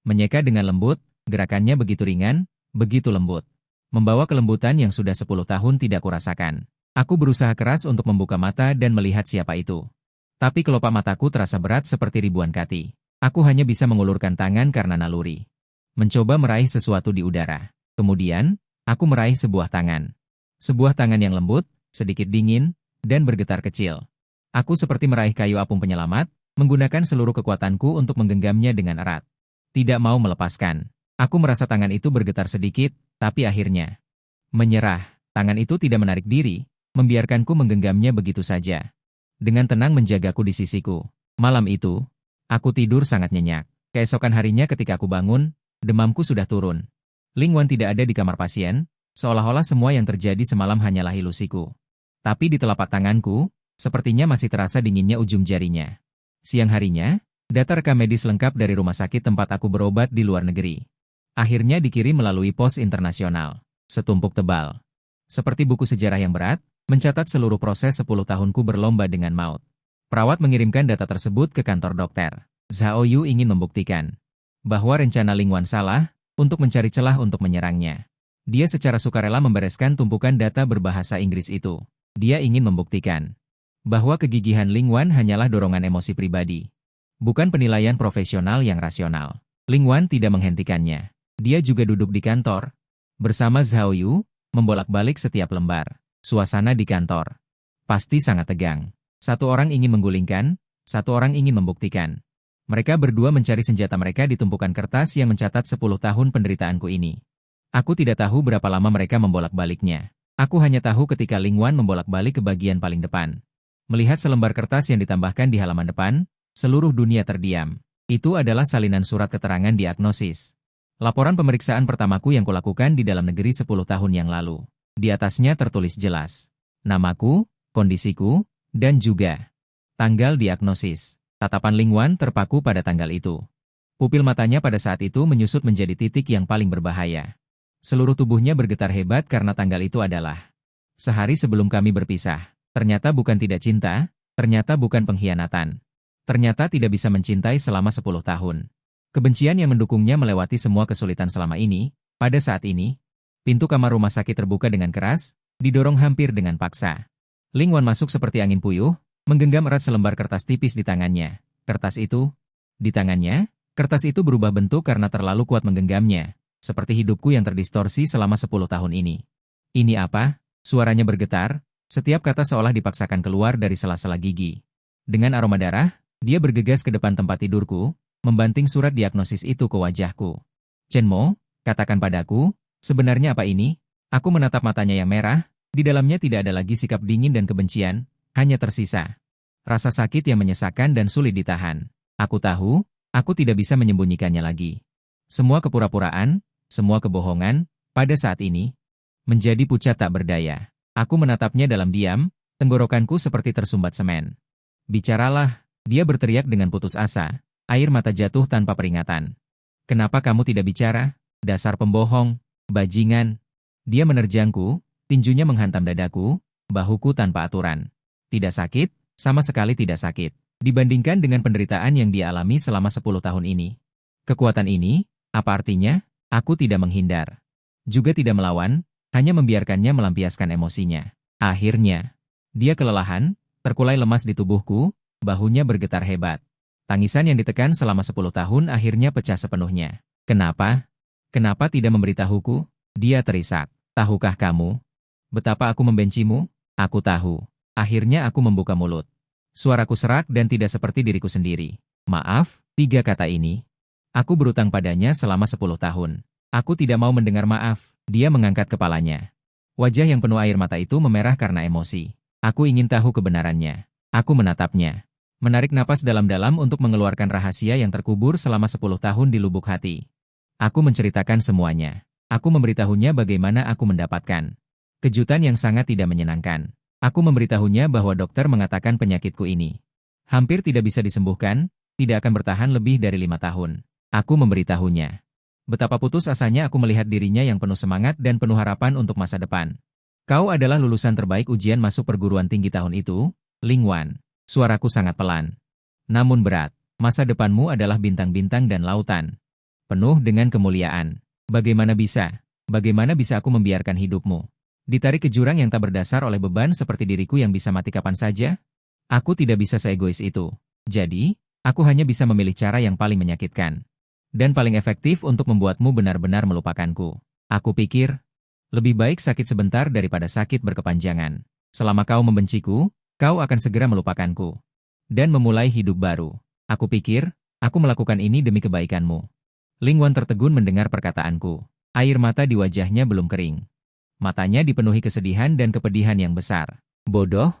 Speaker 1: Menyeka dengan lembut, gerakannya begitu ringan, begitu lembut. Membawa kelembutan yang sudah 10 tahun tidak kurasakan. Aku berusaha keras untuk membuka mata dan melihat siapa itu. Tapi kelopak mataku terasa berat seperti ribuan kati. Aku hanya bisa mengulurkan tangan karena naluri. Mencoba meraih sesuatu di udara. Kemudian, aku meraih sebuah tangan. Sebuah tangan yang lembut, sedikit dingin, dan bergetar kecil. Aku seperti meraih kayu apung penyelamat, menggunakan seluruh kekuatanku untuk menggenggamnya dengan erat. Tidak mau melepaskan. Aku merasa tangan itu bergetar sedikit, tapi akhirnya menyerah. Tangan itu tidak menarik diri, membiarkanku menggenggamnya begitu saja. Dengan tenang menjagaku di sisiku. Malam itu, aku tidur sangat nyenyak. Keesokan harinya ketika aku bangun, demamku sudah turun. Ling Wan tidak ada di kamar pasien, seolah-olah semua yang terjadi semalam hanyalah ilusiku. Tapi di telapak tanganku, sepertinya masih terasa dinginnya ujung jarinya. Siang harinya, data rekam medis lengkap dari rumah sakit tempat aku berobat di luar negeri. Akhirnya dikirim melalui pos internasional. Setumpuk tebal. Seperti buku sejarah yang berat, mencatat seluruh proses 10 tahunku berlomba dengan maut. Perawat mengirimkan data tersebut ke kantor dokter. Zhao Yu ingin membuktikan bahwa rencana Ling Wan salah untuk mencari celah untuk menyerangnya. Dia secara sukarela membereskan tumpukan data berbahasa Inggris itu. Dia ingin membuktikan bahwa kegigihan Ling Wan hanyalah dorongan emosi pribadi, bukan penilaian profesional yang rasional. Ling Wan tidak menghentikannya. Dia juga duduk di kantor bersama Zhao Yu, membolak-balik setiap lembar. Suasana di kantor pasti sangat tegang. Satu orang ingin menggulingkan, satu orang ingin membuktikan. Mereka berdua mencari senjata mereka di tumpukan kertas yang mencatat 10 tahun penderitaanku ini. Aku tidak tahu berapa lama mereka membolak-baliknya. Aku hanya tahu ketika Ling Wan membolak-balik ke bagian paling depan. Melihat selembar kertas yang ditambahkan di halaman depan, seluruh dunia terdiam. Itu adalah salinan surat keterangan diagnosis. Laporan pemeriksaan pertamaku yang kulakukan di dalam negeri 10 tahun yang lalu. Di atasnya tertulis jelas namaku, kondisiku, dan juga tanggal diagnosis. Tatapan Ling Wan terpaku pada tanggal itu. Pupil matanya pada saat itu menyusut menjadi titik yang paling berbahaya. Seluruh tubuhnya bergetar hebat karena tanggal itu adalah sehari sebelum kami berpisah. Ternyata bukan tidak cinta, ternyata bukan pengkhianatan. Ternyata tidak bisa mencintai selama 10 tahun. Kebencian yang mendukungnya melewati semua kesulitan selama ini. Pada saat ini, pintu kamar rumah sakit terbuka dengan keras, didorong hampir dengan paksa. Ling Wan masuk seperti angin puyuh, menggenggam erat selembar kertas tipis di tangannya. Kertas itu, di tangannya, kertas itu berubah bentuk karena terlalu kuat menggenggamnya, seperti hidupku yang terdistorsi selama 10 tahun ini. Ini apa? Suaranya bergetar, setiap kata seolah dipaksakan keluar dari sela-sela gigi. Dengan aroma darah, dia bergegas ke depan tempat tidurku, membanting surat diagnosis itu ke wajahku. Chen Mo, katakan padaku, sebenarnya apa ini? Aku menatap matanya yang merah, di dalamnya tidak ada lagi sikap dingin dan kebencian, hanya tersisa rasa sakit yang menyesakkan dan sulit ditahan. Aku tahu, aku tidak bisa menyembunyikannya lagi. Semua kepura-puraan, semua kebohongan, pada saat ini, menjadi pucat tak berdaya. Aku menatapnya dalam diam, tenggorokanku seperti tersumbat semen. Bicaralah, dia berteriak dengan putus asa, air mata jatuh tanpa peringatan. Kenapa kamu tidak bicara? Dasar pembohong, bajingan. Dia menerjangku, tinjunya menghantam dadaku, bahuku tanpa aturan. Tidak sakit, sama sekali tidak sakit. Dibandingkan dengan penderitaan yang dia alami selama 10 tahun ini. Kekuatan ini, apa artinya? Aku tidak menghindar. Juga tidak melawan, hanya membiarkannya melampiaskan emosinya. Akhirnya, dia kelelahan, terkulai lemas di tubuhku, bahunya bergetar hebat. Tangisan yang ditekan selama 10 tahun akhirnya pecah sepenuhnya. Kenapa? Kenapa tidak memberitahuku? Dia terisak. Tahukah kamu betapa aku membencimu? Aku tahu. Akhirnya aku membuka mulut. Suaraku serak dan tidak seperti diriku sendiri. Maaf, 3 kata ini. Aku berutang padanya selama 10 tahun. Aku tidak mau mendengar maaf. Dia mengangkat kepalanya. Wajah yang penuh air mata itu memerah karena emosi. Aku ingin tahu kebenarannya. Aku menatapnya. Menarik napas dalam-dalam untuk mengeluarkan rahasia yang terkubur selama 10 tahun di lubuk hati. Aku menceritakan semuanya. Aku memberitahunya bagaimana aku mendapatkan kejutan yang sangat tidak menyenangkan. Aku memberitahunya bahwa dokter mengatakan penyakitku ini hampir tidak bisa disembuhkan, tidak akan bertahan lebih dari 5 tahun. Aku memberitahunya betapa putus asanya aku melihat dirinya yang penuh semangat dan penuh harapan untuk masa depan. Kau adalah lulusan terbaik ujian masuk perguruan tinggi tahun itu, Ling Wan. Suaraku sangat pelan. Namun berat. Masa depanmu adalah bintang-bintang dan lautan. Penuh dengan kemuliaan. Bagaimana bisa? Bagaimana bisa aku membiarkan hidupmu ditarik ke jurang yang tak berdasar oleh beban seperti diriku yang bisa mati kapan saja? Aku tidak bisa seegois itu. Jadi, aku hanya bisa memilih cara yang paling menyakitkan dan paling efektif untuk membuatmu benar-benar melupakanku. Aku pikir, lebih baik sakit sebentar daripada sakit berkepanjangan. Selama kau membenciku, kau akan segera melupakanku dan memulai hidup baru. Aku pikir, aku melakukan ini demi kebaikanmu. Ling Wan tertegun mendengar perkataanku. Air mata di wajahnya belum kering. Matanya dipenuhi kesedihan dan kepedihan yang besar. Bodoh?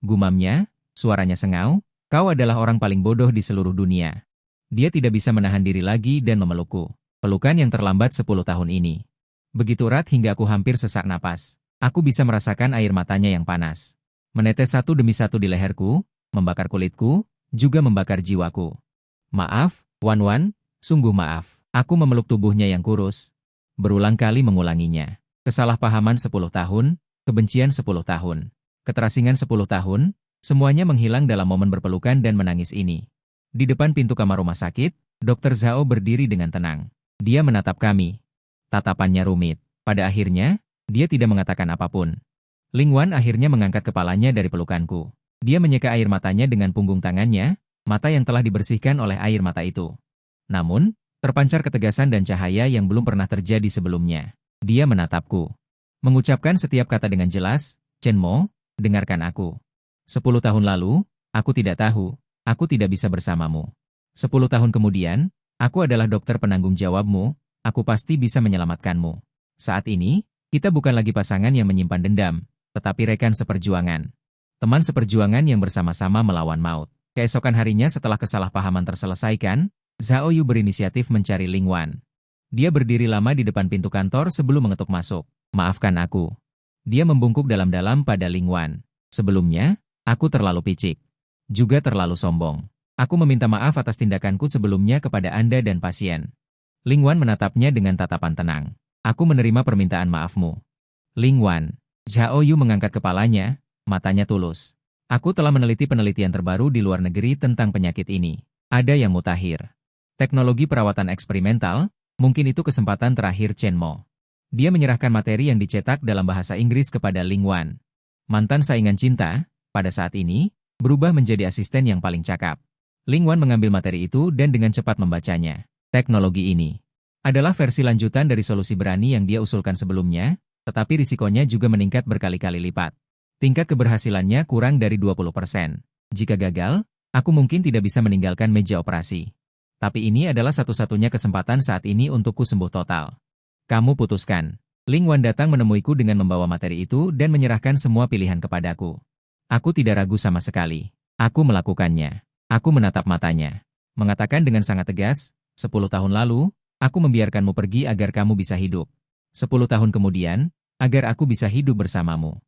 Speaker 1: Gumamnya, suaranya sengau, kau adalah orang paling bodoh di seluruh dunia. Dia tidak bisa menahan diri lagi dan memelukku. Pelukan yang terlambat 10 tahun ini. Begitu erat hingga aku hampir sesak napas. Aku bisa merasakan air matanya yang panas menetes satu demi satu di leherku, membakar kulitku, juga membakar jiwaku. Maaf, Wan Wan, sungguh maaf. Aku memeluk tubuhnya yang kurus. Berulang kali mengulanginya. Kesalahpahaman 10 tahun, kebencian 10 tahun, keterasingan 10 tahun, semuanya menghilang dalam momen berpelukan dan menangis ini. Di depan pintu kamar rumah sakit, Dr. Zhao berdiri dengan tenang. Dia menatap kami. Tatapannya rumit. Pada akhirnya, dia tidak mengatakan apapun. Ling Wan akhirnya mengangkat kepalanya dari pelukanku. Dia menyeka air matanya dengan punggung tangannya, mata yang telah dibersihkan oleh air mata itu. Namun, terpancar ketegasan dan cahaya yang belum pernah terjadi sebelumnya. Dia menatapku. Mengucapkan setiap kata dengan jelas, Chen Mo, dengarkan aku. 10 tahun lalu, aku tidak tahu, aku tidak bisa bersamamu. 10 tahun kemudian, aku adalah dokter penanggung jawabmu, aku pasti bisa menyelamatkanmu. Saat ini, kita bukan lagi pasangan yang menyimpan dendam, tetapi rekan seperjuangan. Teman seperjuangan yang bersama-sama melawan maut. Keesokan harinya setelah kesalahpahaman terselesaikan, Zhao Yu berinisiatif mencari Ling Wan. Dia berdiri lama di depan pintu kantor sebelum mengetuk masuk. Maafkan aku. Dia membungkuk dalam-dalam pada Ling Wan. Sebelumnya, aku terlalu picik. Juga terlalu sombong. Aku meminta maaf atas tindakanku sebelumnya kepada Anda dan pasien. Ling Wan menatapnya dengan tatapan tenang. Aku menerima permintaan maafmu. Ling Wan. Zhao Yu mengangkat kepalanya, matanya tulus. Aku telah meneliti penelitian terbaru di luar negeri tentang penyakit ini. Ada yang mutakhir. Teknologi perawatan eksperimental, mungkin itu kesempatan terakhir Chen Mo. Dia menyerahkan materi yang dicetak dalam bahasa Inggris kepada Ling Wan. Mantan saingan cinta, pada saat ini, berubah menjadi asisten yang paling cakap. Ling Wan mengambil materi itu dan dengan cepat membacanya. Teknologi ini adalah versi lanjutan dari solusi berani yang dia usulkan sebelumnya, tetapi risikonya juga meningkat berkali-kali lipat. Tingkat keberhasilannya kurang dari 20%. Jika gagal, aku mungkin tidak bisa meninggalkan meja operasi. Tapi ini adalah satu-satunya kesempatan saat ini untukku sembuh total. Kamu putuskan. Ling Wan datang menemuiku dengan membawa materi itu dan menyerahkan semua pilihan kepadaku. Aku tidak ragu sama sekali. Aku melakukannya. Aku menatap matanya. Mengatakan dengan sangat tegas, 10 tahun lalu, aku membiarkanmu pergi agar kamu bisa hidup. 10 tahun kemudian, agar aku bisa hidup bersamamu.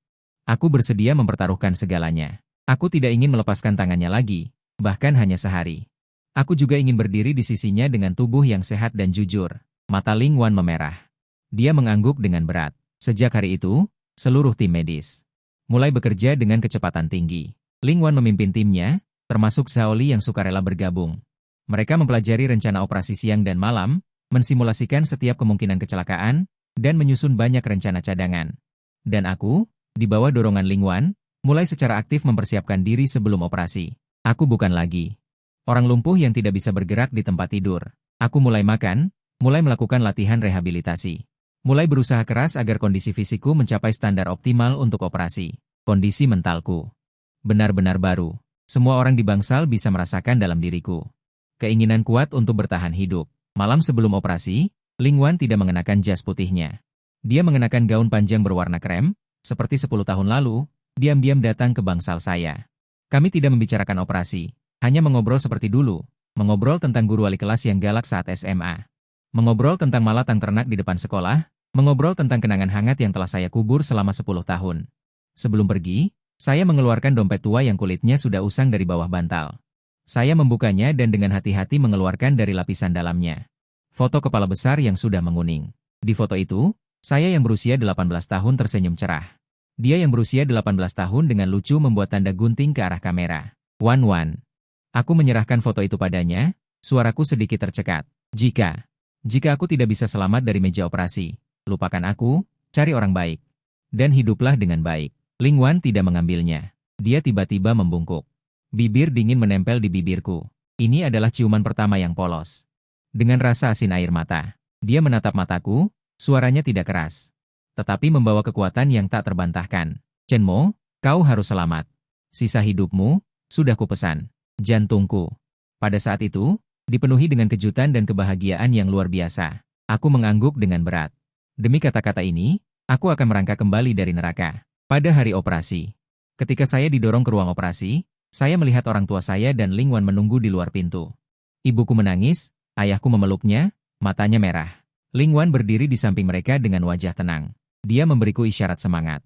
Speaker 1: Aku bersedia mempertaruhkan segalanya. Aku tidak ingin melepaskan tangannya lagi, bahkan hanya sehari. Aku juga ingin berdiri di sisinya dengan tubuh yang sehat dan jujur. Mata Ling Wan memerah. Dia mengangguk dengan berat. Sejak hari itu, seluruh tim medis mulai bekerja dengan kecepatan tinggi. Ling Wan memimpin timnya, termasuk Zhao Li yang sukarela bergabung. Mereka mempelajari rencana operasi siang dan malam, mensimulasikan setiap kemungkinan kecelakaan, dan menyusun banyak rencana cadangan. Dan aku, di bawah dorongan Ling Wan, mulai secara aktif mempersiapkan diri sebelum operasi. Aku bukan lagi orang lumpuh yang tidak bisa bergerak di tempat tidur. Aku mulai makan, mulai melakukan latihan rehabilitasi. Mulai berusaha keras agar kondisi fisikku mencapai standar optimal untuk operasi. Kondisi mentalku benar-benar baru. Semua orang di bangsal bisa merasakan dalam diriku keinginan kuat untuk bertahan hidup. Malam sebelum operasi, Ling Wan tidak mengenakan jas putihnya. Dia mengenakan gaun panjang berwarna krem, seperti 10 tahun lalu, diam-diam datang ke bangsal saya. Kami tidak membicarakan operasi. Hanya mengobrol seperti dulu, mengobrol tentang guru wali kelas yang galak saat SMA. Mengobrol tentang malatang ternak di depan sekolah, mengobrol tentang kenangan hangat yang telah saya kubur selama 10 tahun. Sebelum pergi, Saya mengeluarkan dompet tua yang kulitnya sudah usang dari bawah bantal. Saya membukanya dan dengan hati-hati mengeluarkan dari lapisan dalamnya foto kepala besar yang sudah menguning. Di foto itu, saya yang berusia 18 tahun tersenyum cerah. Dia yang berusia 18 tahun dengan lucu membuat tanda gunting ke arah kamera. Wan. Aku menyerahkan foto itu padanya, suaraku sedikit tercekat. Jika aku tidak bisa selamat dari meja operasi, lupakan aku, cari orang baik. Dan hiduplah dengan baik. Ling Wan tidak mengambilnya. Dia tiba-tiba membungkuk. Bibir dingin menempel di bibirku. Ini adalah ciuman pertama yang polos. Dengan rasa asin air mata, dia menatap mataku, suaranya tidak keras. Tetapi membawa kekuatan yang tak terbantahkan. Chen Mo, kau harus selamat. Sisa hidupmu, sudah kupesan. Jantungku. Pada saat itu, dipenuhi dengan kejutan dan kebahagiaan yang luar biasa. Aku mengangguk dengan berat. Demi kata-kata ini, aku akan merangkak kembali dari neraka. Pada hari operasi, ketika saya didorong ke ruang operasi, saya melihat orang tua saya dan Ling Wan menunggu di luar pintu. Ibuku menangis, ayahku memeluknya, matanya merah. Ling Wan berdiri di samping mereka dengan wajah tenang. Dia memberiku isyarat semangat.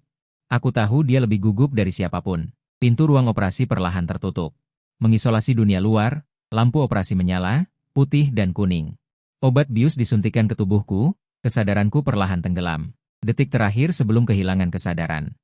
Speaker 1: Aku tahu dia lebih gugup dari siapapun. Pintu ruang operasi perlahan tertutup. Mengisolasi dunia luar, lampu operasi menyala, putih dan kuning. Obat bius disuntikan ke tubuhku, kesadaranku perlahan tenggelam. Detik terakhir sebelum kehilangan kesadaran.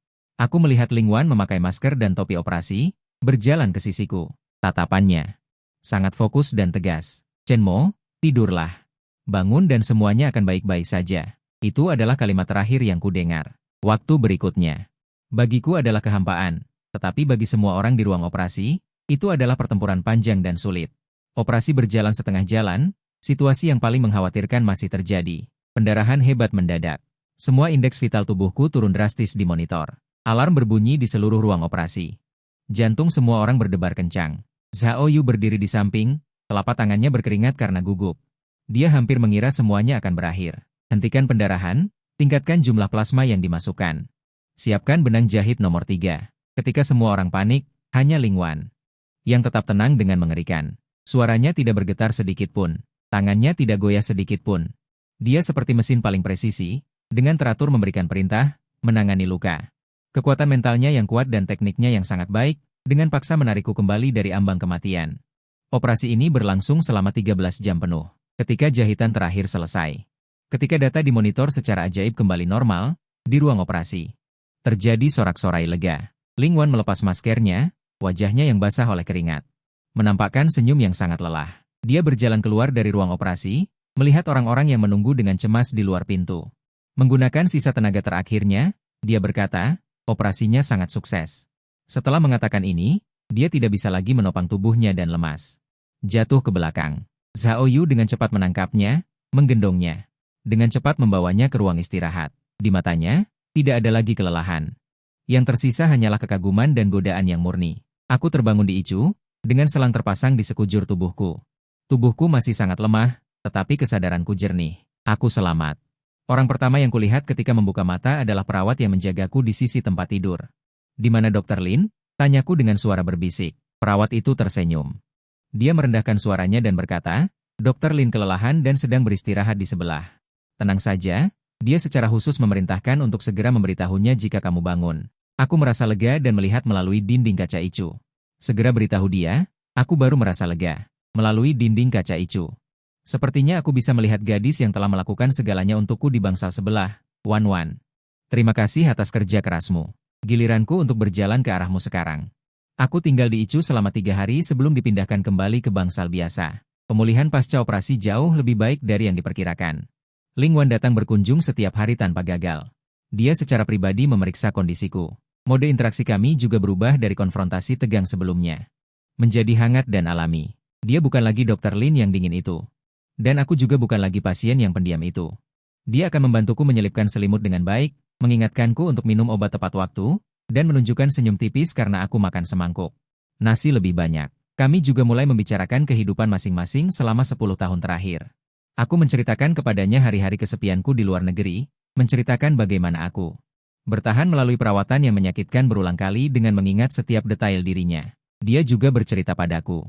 Speaker 1: Aku melihat Ling Wan memakai masker dan topi operasi, berjalan ke sisiku. Tatapannya sangat fokus dan tegas. Chen Mo, tidurlah. Bangun dan semuanya akan baik-baik saja. Itu adalah kalimat terakhir yang kudengar. Waktu berikutnya, bagiku adalah kehampaan. Tetapi bagi semua orang di ruang operasi, itu adalah pertempuran panjang dan sulit. Operasi berjalan setengah jalan, situasi yang paling mengkhawatirkan masih terjadi. Pendarahan hebat mendadak. Semua indeks vital tubuhku turun drastis di monitor. Alarm berbunyi di seluruh ruang operasi. Jantung semua orang berdebar kencang. Zhao Yu berdiri di samping, telapak tangannya berkeringat karena gugup. Dia hampir mengira semuanya akan berakhir. Hentikan pendarahan, tingkatkan jumlah plasma yang dimasukkan. Siapkan benang jahit nomor 3. Ketika semua orang panik, hanya Ling Wan yang tetap tenang dengan mengerikan. Suaranya tidak bergetar sedikit pun. Tangannya tidak goyah sedikit pun. Dia seperti mesin paling presisi, dengan teratur memberikan perintah, menangani luka. Kekuatan mentalnya yang kuat dan tekniknya yang sangat baik, dengan paksa menarikku kembali dari ambang kematian. Operasi ini berlangsung selama 13 jam penuh. Ketika jahitan terakhir selesai. Ketika data di monitor secara ajaib kembali normal, di ruang operasi. Terjadi sorak-sorai lega. Ling Wan melepas maskernya, wajahnya yang basah oleh keringat. Menampakkan senyum yang sangat lelah. Dia berjalan keluar dari ruang operasi, melihat orang-orang yang menunggu dengan cemas di luar pintu. Menggunakan sisa tenaga terakhirnya, dia berkata, operasinya sangat sukses. Setelah mengatakan ini, dia tidak bisa lagi menopang tubuhnya dan lemas. Jatuh ke belakang. Zhao Yu dengan cepat menangkapnya, menggendongnya. Dengan cepat membawanya ke ruang istirahat. Di matanya, tidak ada lagi kelelahan. Yang tersisa hanyalah kekaguman dan godaan yang murni. Aku terbangun di Icu, dengan selang terpasang di sekujur tubuhku. Tubuhku masih sangat lemah, tetapi kesadaranku jernih. Aku selamat. Orang pertama yang kulihat ketika membuka mata adalah perawat yang menjagaku di sisi tempat tidur. Di mana Dr. Lin? Tanyaku dengan suara berbisik. Perawat itu tersenyum. Dia merendahkan suaranya dan berkata, Dr. Lin kelelahan dan sedang beristirahat di sebelah. Tenang saja, dia secara khusus memerintahkan untuk segera memberitahunya jika kamu bangun. Aku merasa lega dan melihat melalui dinding kaca Icu. Segera beritahu dia, aku baru merasa lega. Melalui dinding kaca Icu. Sepertinya aku bisa melihat gadis yang telah melakukan segalanya untukku di bangsal sebelah, Wan. Terima kasih atas kerja kerasmu. Giliranku untuk berjalan ke arahmu sekarang. Aku tinggal di Icu selama 3 hari sebelum dipindahkan kembali ke bangsal biasa. Pemulihan pasca operasi jauh lebih baik dari yang diperkirakan. Ling Wan datang berkunjung setiap hari tanpa gagal. Dia secara pribadi memeriksa kondisiku. Mode interaksi kami juga berubah dari konfrontasi tegang sebelumnya. Menjadi hangat dan alami. Dia bukan lagi Dr. Lin yang dingin itu. Dan aku juga bukan lagi pasien yang pendiam itu. Dia akan membantuku menyelipkan selimut dengan baik, mengingatkanku untuk minum obat tepat waktu, dan menunjukkan senyum tipis karena aku makan semangkuk nasi lebih banyak. Kami juga mulai membicarakan kehidupan masing-masing selama 10 tahun terakhir. Aku menceritakan kepadanya hari-hari kesepianku di luar negeri, menceritakan bagaimana aku bertahan melalui perawatan yang menyakitkan berulang kali dengan mengingat setiap detail dirinya. Dia juga bercerita padaku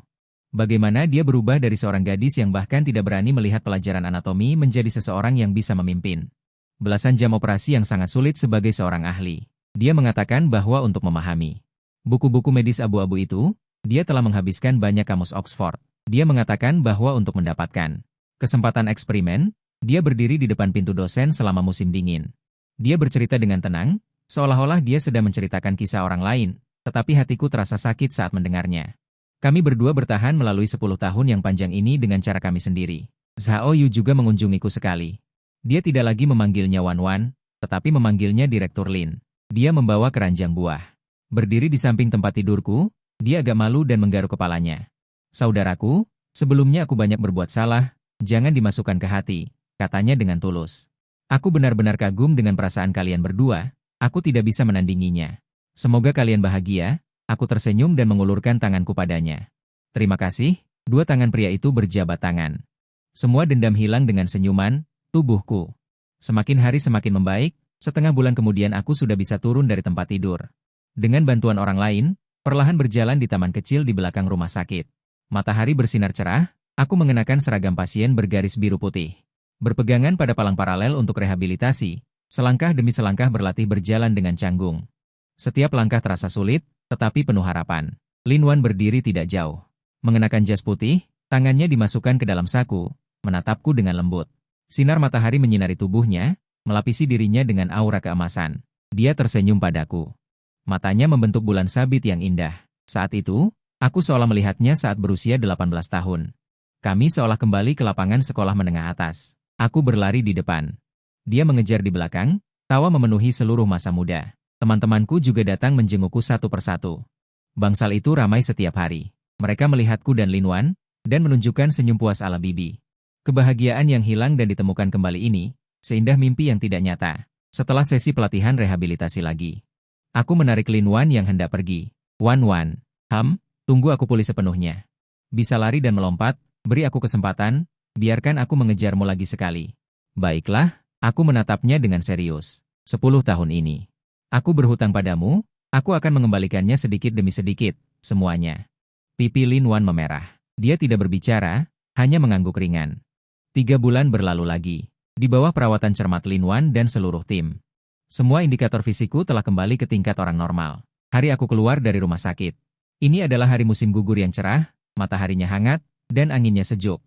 Speaker 1: bagaimana dia berubah dari seorang gadis yang bahkan tidak berani melihat pelajaran anatomi menjadi seseorang yang bisa memimpin belasan jam operasi yang sangat sulit sebagai seorang ahli. Dia mengatakan bahwa untuk memahami Buku-buku medis abu-abu itu, dia telah menghabiskan banyak kamus Oxford. Dia mengatakan bahwa untuk mendapatkan kesempatan eksperimen, dia berdiri di depan pintu dosen selama musim dingin. Dia bercerita dengan tenang, seolah-olah dia sedang menceritakan kisah orang lain, tetapi hatiku terasa sakit saat mendengarnya. Kami berdua bertahan melalui 10 tahun yang panjang ini dengan cara kami sendiri. Zhao Yu juga mengunjungiku sekali. Dia tidak lagi memanggilnya Wan Wan, tetapi memanggilnya Direktur Lin. Dia membawa keranjang buah. Berdiri di samping tempat tidurku, dia agak malu dan menggaruk kepalanya. Saudaraku, sebelumnya aku banyak berbuat salah, jangan dimasukkan ke hati, katanya dengan tulus. Aku benar-benar kagum dengan perasaan kalian berdua, aku tidak bisa menandinginya. Semoga kalian bahagia, aku tersenyum dan mengulurkan tanganku padanya. Terima kasih, dua tangan pria itu berjabat tangan. Semua dendam hilang dengan senyuman, tubuhku. Semakin hari semakin membaik, setengah bulan kemudian aku sudah bisa turun dari tempat tidur. Dengan bantuan orang lain, perlahan berjalan di taman kecil di belakang rumah sakit. Matahari bersinar cerah, aku mengenakan seragam pasien bergaris biru putih. Berpegangan pada palang paralel untuk rehabilitasi, selangkah demi selangkah berlatih berjalan dengan canggung. Setiap langkah terasa sulit, tetapi penuh harapan. Lin Wan berdiri tidak jauh. Mengenakan jas putih, tangannya dimasukkan ke dalam saku, menatapku dengan lembut. Sinar matahari menyinari tubuhnya, melapisi dirinya dengan aura keemasan. Dia tersenyum padaku. Matanya membentuk bulan sabit yang indah. Saat itu, aku seolah melihatnya saat berusia 18 tahun. Kami seolah kembali ke lapangan sekolah menengah atas. Aku berlari di depan. Dia mengejar di belakang, tawa memenuhi seluruh masa muda. Teman-temanku juga datang menjengukku satu persatu. Bangsal itu ramai setiap hari. Mereka melihatku dan Lin Wan, dan menunjukkan senyum puas ala bibi. Kebahagiaan yang hilang dan ditemukan kembali ini, seindah mimpi yang tidak nyata. Setelah sesi pelatihan rehabilitasi lagi, aku menarik Lin Wan yang hendak pergi. Wan, tunggu aku pulih sepenuhnya. Bisa lari dan melompat, beri aku kesempatan, biarkan aku mengejarmu lagi sekali. Baiklah, aku menatapnya dengan serius. 10 tahun ini. Aku berhutang padamu, aku akan mengembalikannya sedikit demi sedikit, semuanya. Pipi Lin Wan memerah. Dia tidak berbicara, hanya mengangguk ringan. 3 bulan berlalu lagi. Di bawah perawatan cermat Lin Wan dan seluruh tim. Semua indikator fisikku telah kembali ke tingkat orang normal. Hari aku keluar dari rumah sakit. Ini adalah hari musim gugur yang cerah, mataharinya hangat, dan anginnya sejuk.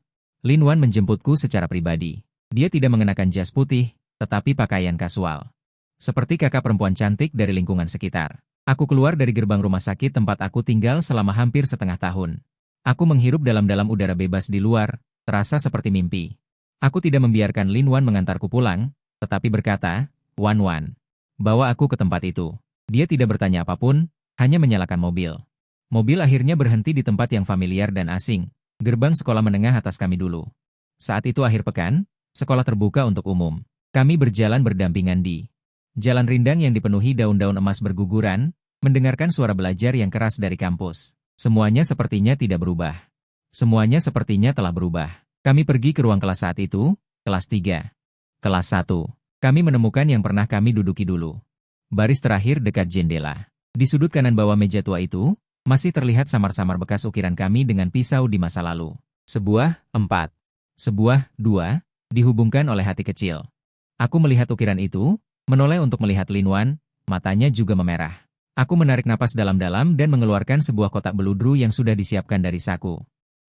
Speaker 1: Lin Wan menjemputku secara pribadi. Dia tidak mengenakan jas putih, tetapi pakaian kasual. Seperti kakak perempuan cantik dari lingkungan sekitar. Aku keluar dari gerbang rumah sakit tempat aku tinggal selama hampir setengah tahun. Aku menghirup dalam-dalam udara bebas di luar, terasa seperti mimpi. Aku tidak membiarkan Lin Wan mengantarku pulang, tetapi berkata, Wan, bawa aku ke tempat itu. Dia tidak bertanya apapun, hanya menyalakan mobil. Mobil akhirnya berhenti di tempat yang familiar dan asing, gerbang sekolah menengah atas kami dulu. Saat itu akhir pekan, sekolah terbuka untuk umum. Kami berjalan berdampingan di jalan rindang yang dipenuhi daun-daun emas berguguran, mendengarkan suara belajar yang keras dari kampus. Semuanya sepertinya tidak berubah. Semuanya sepertinya telah berubah. Kami pergi ke ruang kelas saat itu, kelas 3. Kelas 1. Kami menemukan yang pernah kami duduki dulu. Baris terakhir dekat jendela. Di sudut kanan bawah meja tua itu, masih terlihat samar-samar bekas ukiran kami dengan pisau di masa lalu. Sebuah, 4. Sebuah, 2, dihubungkan oleh hati kecil. Aku melihat ukiran itu, menoleh untuk melihat Lin Wan, matanya juga memerah. Aku menarik napas dalam-dalam dan mengeluarkan sebuah kotak beludru yang sudah disiapkan dari saku.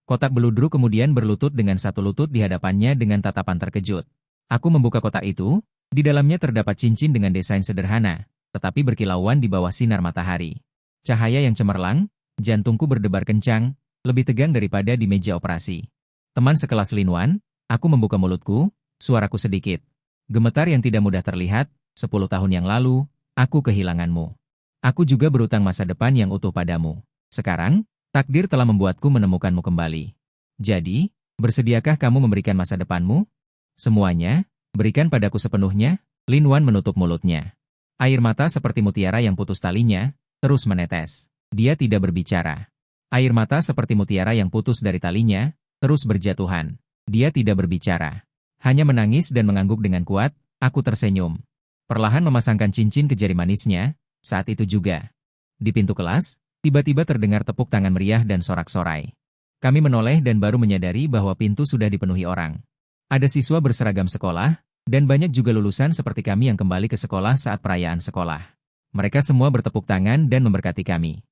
Speaker 1: Kotak beludru kemudian berlutut dengan satu lutut di hadapannya dengan tatapan terkejut. Aku membuka kotak itu, di dalamnya terdapat cincin dengan desain sederhana, tetapi berkilauan di bawah sinar matahari. Cahaya yang cemerlang, jantungku berdebar kencang, lebih tegang daripada di meja operasi. Teman sekelas Lin Wan, aku membuka mulutku, suaraku sedikit. Gemetar yang tidak mudah terlihat, 10 tahun yang lalu, aku kehilanganmu. Aku juga berutang masa depan yang utuh padamu. Sekarang, takdir telah membuatku menemukanmu kembali. Jadi, bersediakah kamu memberikan masa depanmu? Semuanya, berikan padaku sepenuhnya. Lin Wan menutup mulutnya. Air mata seperti mutiara yang putus talinya, terus menetes. Dia tidak berbicara. Air mata seperti mutiara yang putus dari talinya, terus berjatuhan. Dia tidak berbicara. Hanya menangis dan mengangguk dengan kuat, aku tersenyum. Perlahan memasangkan cincin ke jari manisnya, saat itu juga. Di pintu kelas, tiba-tiba terdengar tepuk tangan meriah dan sorak-sorai. Kami menoleh dan baru menyadari bahwa pintu sudah dipenuhi orang. Ada siswa berseragam sekolah, dan banyak juga lulusan seperti kami yang kembali ke sekolah saat perayaan sekolah. Mereka semua bertepuk tangan dan memberkati kami.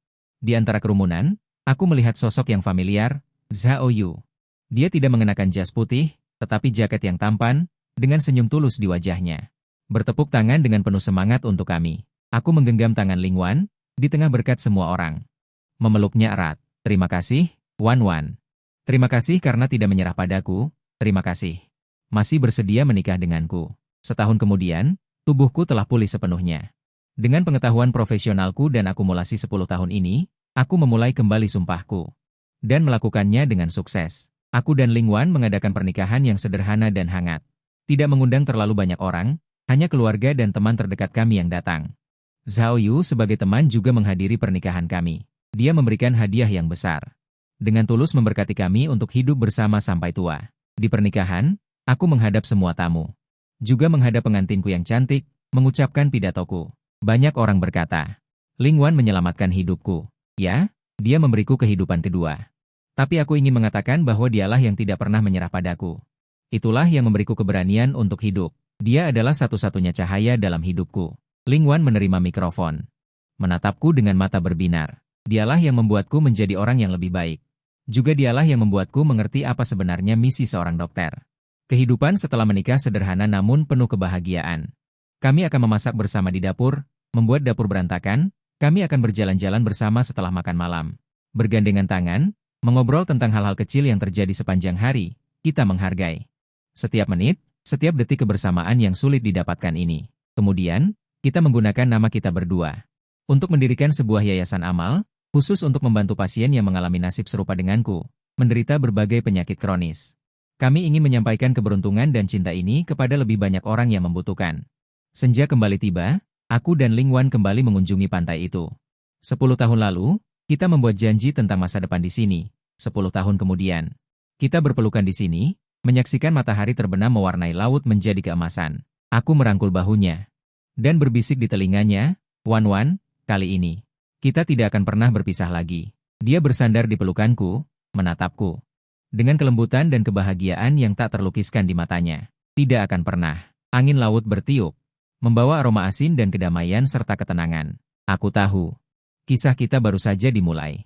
Speaker 1: Di antara kerumunan, aku melihat sosok yang familiar, Zhao Yu. Dia tidak mengenakan jas putih, tetapi jaket yang tampan, dengan senyum tulus di wajahnya. Bertepuk tangan dengan penuh semangat untuk kami. Aku menggenggam tangan Ling Wan, di tengah berkat semua orang. Memeluknya erat. Terima kasih, Wan Wan. Terima kasih karena tidak menyerah padaku, terima kasih. Masih bersedia menikah denganku. Setahun kemudian, tubuhku telah pulih sepenuhnya. Dengan pengetahuan profesionalku dan akumulasi 10 tahun ini, aku memulai kembali sumpahku. Dan melakukannya dengan sukses. Aku dan Ling Wan mengadakan pernikahan yang sederhana dan hangat. Tidak mengundang terlalu banyak orang, hanya keluarga dan teman terdekat kami yang datang. Zhao Yu sebagai teman juga menghadiri pernikahan kami. Dia memberikan hadiah yang besar. Dengan tulus memberkati kami untuk hidup bersama sampai tua. Di pernikahan, aku menghadap semua tamu. Juga menghadap pengantinku yang cantik, mengucapkan pidatoku. Banyak orang berkata, Ling Wan menyelamatkan hidupku. Ya, dia memberiku kehidupan kedua. Tapi aku ingin mengatakan bahwa dialah yang tidak pernah menyerah padaku. Itulah yang memberiku keberanian untuk hidup. Dia adalah satu-satunya cahaya dalam hidupku. Ling Wan menerima mikrofon. Menatapku dengan mata berbinar. Dialah yang membuatku menjadi orang yang lebih baik. Juga dialah yang membuatku mengerti apa sebenarnya misi seorang dokter. Kehidupan setelah menikah sederhana namun penuh kebahagiaan. Kami akan memasak bersama di dapur, membuat dapur berantakan, kami akan berjalan-jalan bersama setelah makan malam. Bergandengan tangan, mengobrol tentang hal-hal kecil yang terjadi sepanjang hari, kita menghargai. Setiap menit, setiap detik kebersamaan yang sulit didapatkan ini. Kemudian, kita menggunakan nama kita berdua. Untuk mendirikan sebuah yayasan amal, khusus untuk membantu pasien yang mengalami nasib serupa denganku, menderita berbagai penyakit kronis. Kami ingin menyampaikan keberuntungan dan cinta ini kepada lebih banyak orang yang membutuhkan. Senja kembali tiba, aku dan Ling Wan kembali mengunjungi pantai itu. 10 tahun lalu, kita membuat janji tentang masa depan di sini. 10 tahun kemudian, kita berpelukan di sini, menyaksikan matahari terbenam mewarnai laut menjadi keemasan. Aku merangkul bahunya dan berbisik di telinganya, Wan Wan, kali ini, kita tidak akan pernah berpisah lagi. Dia bersandar di pelukanku, menatapku. Dengan kelembutan dan kebahagiaan yang tak terlukiskan di matanya. Tidak akan pernah. Angin laut bertiup, membawa aroma asin dan kedamaian serta ketenangan. Aku tahu, kisah kita baru saja dimulai.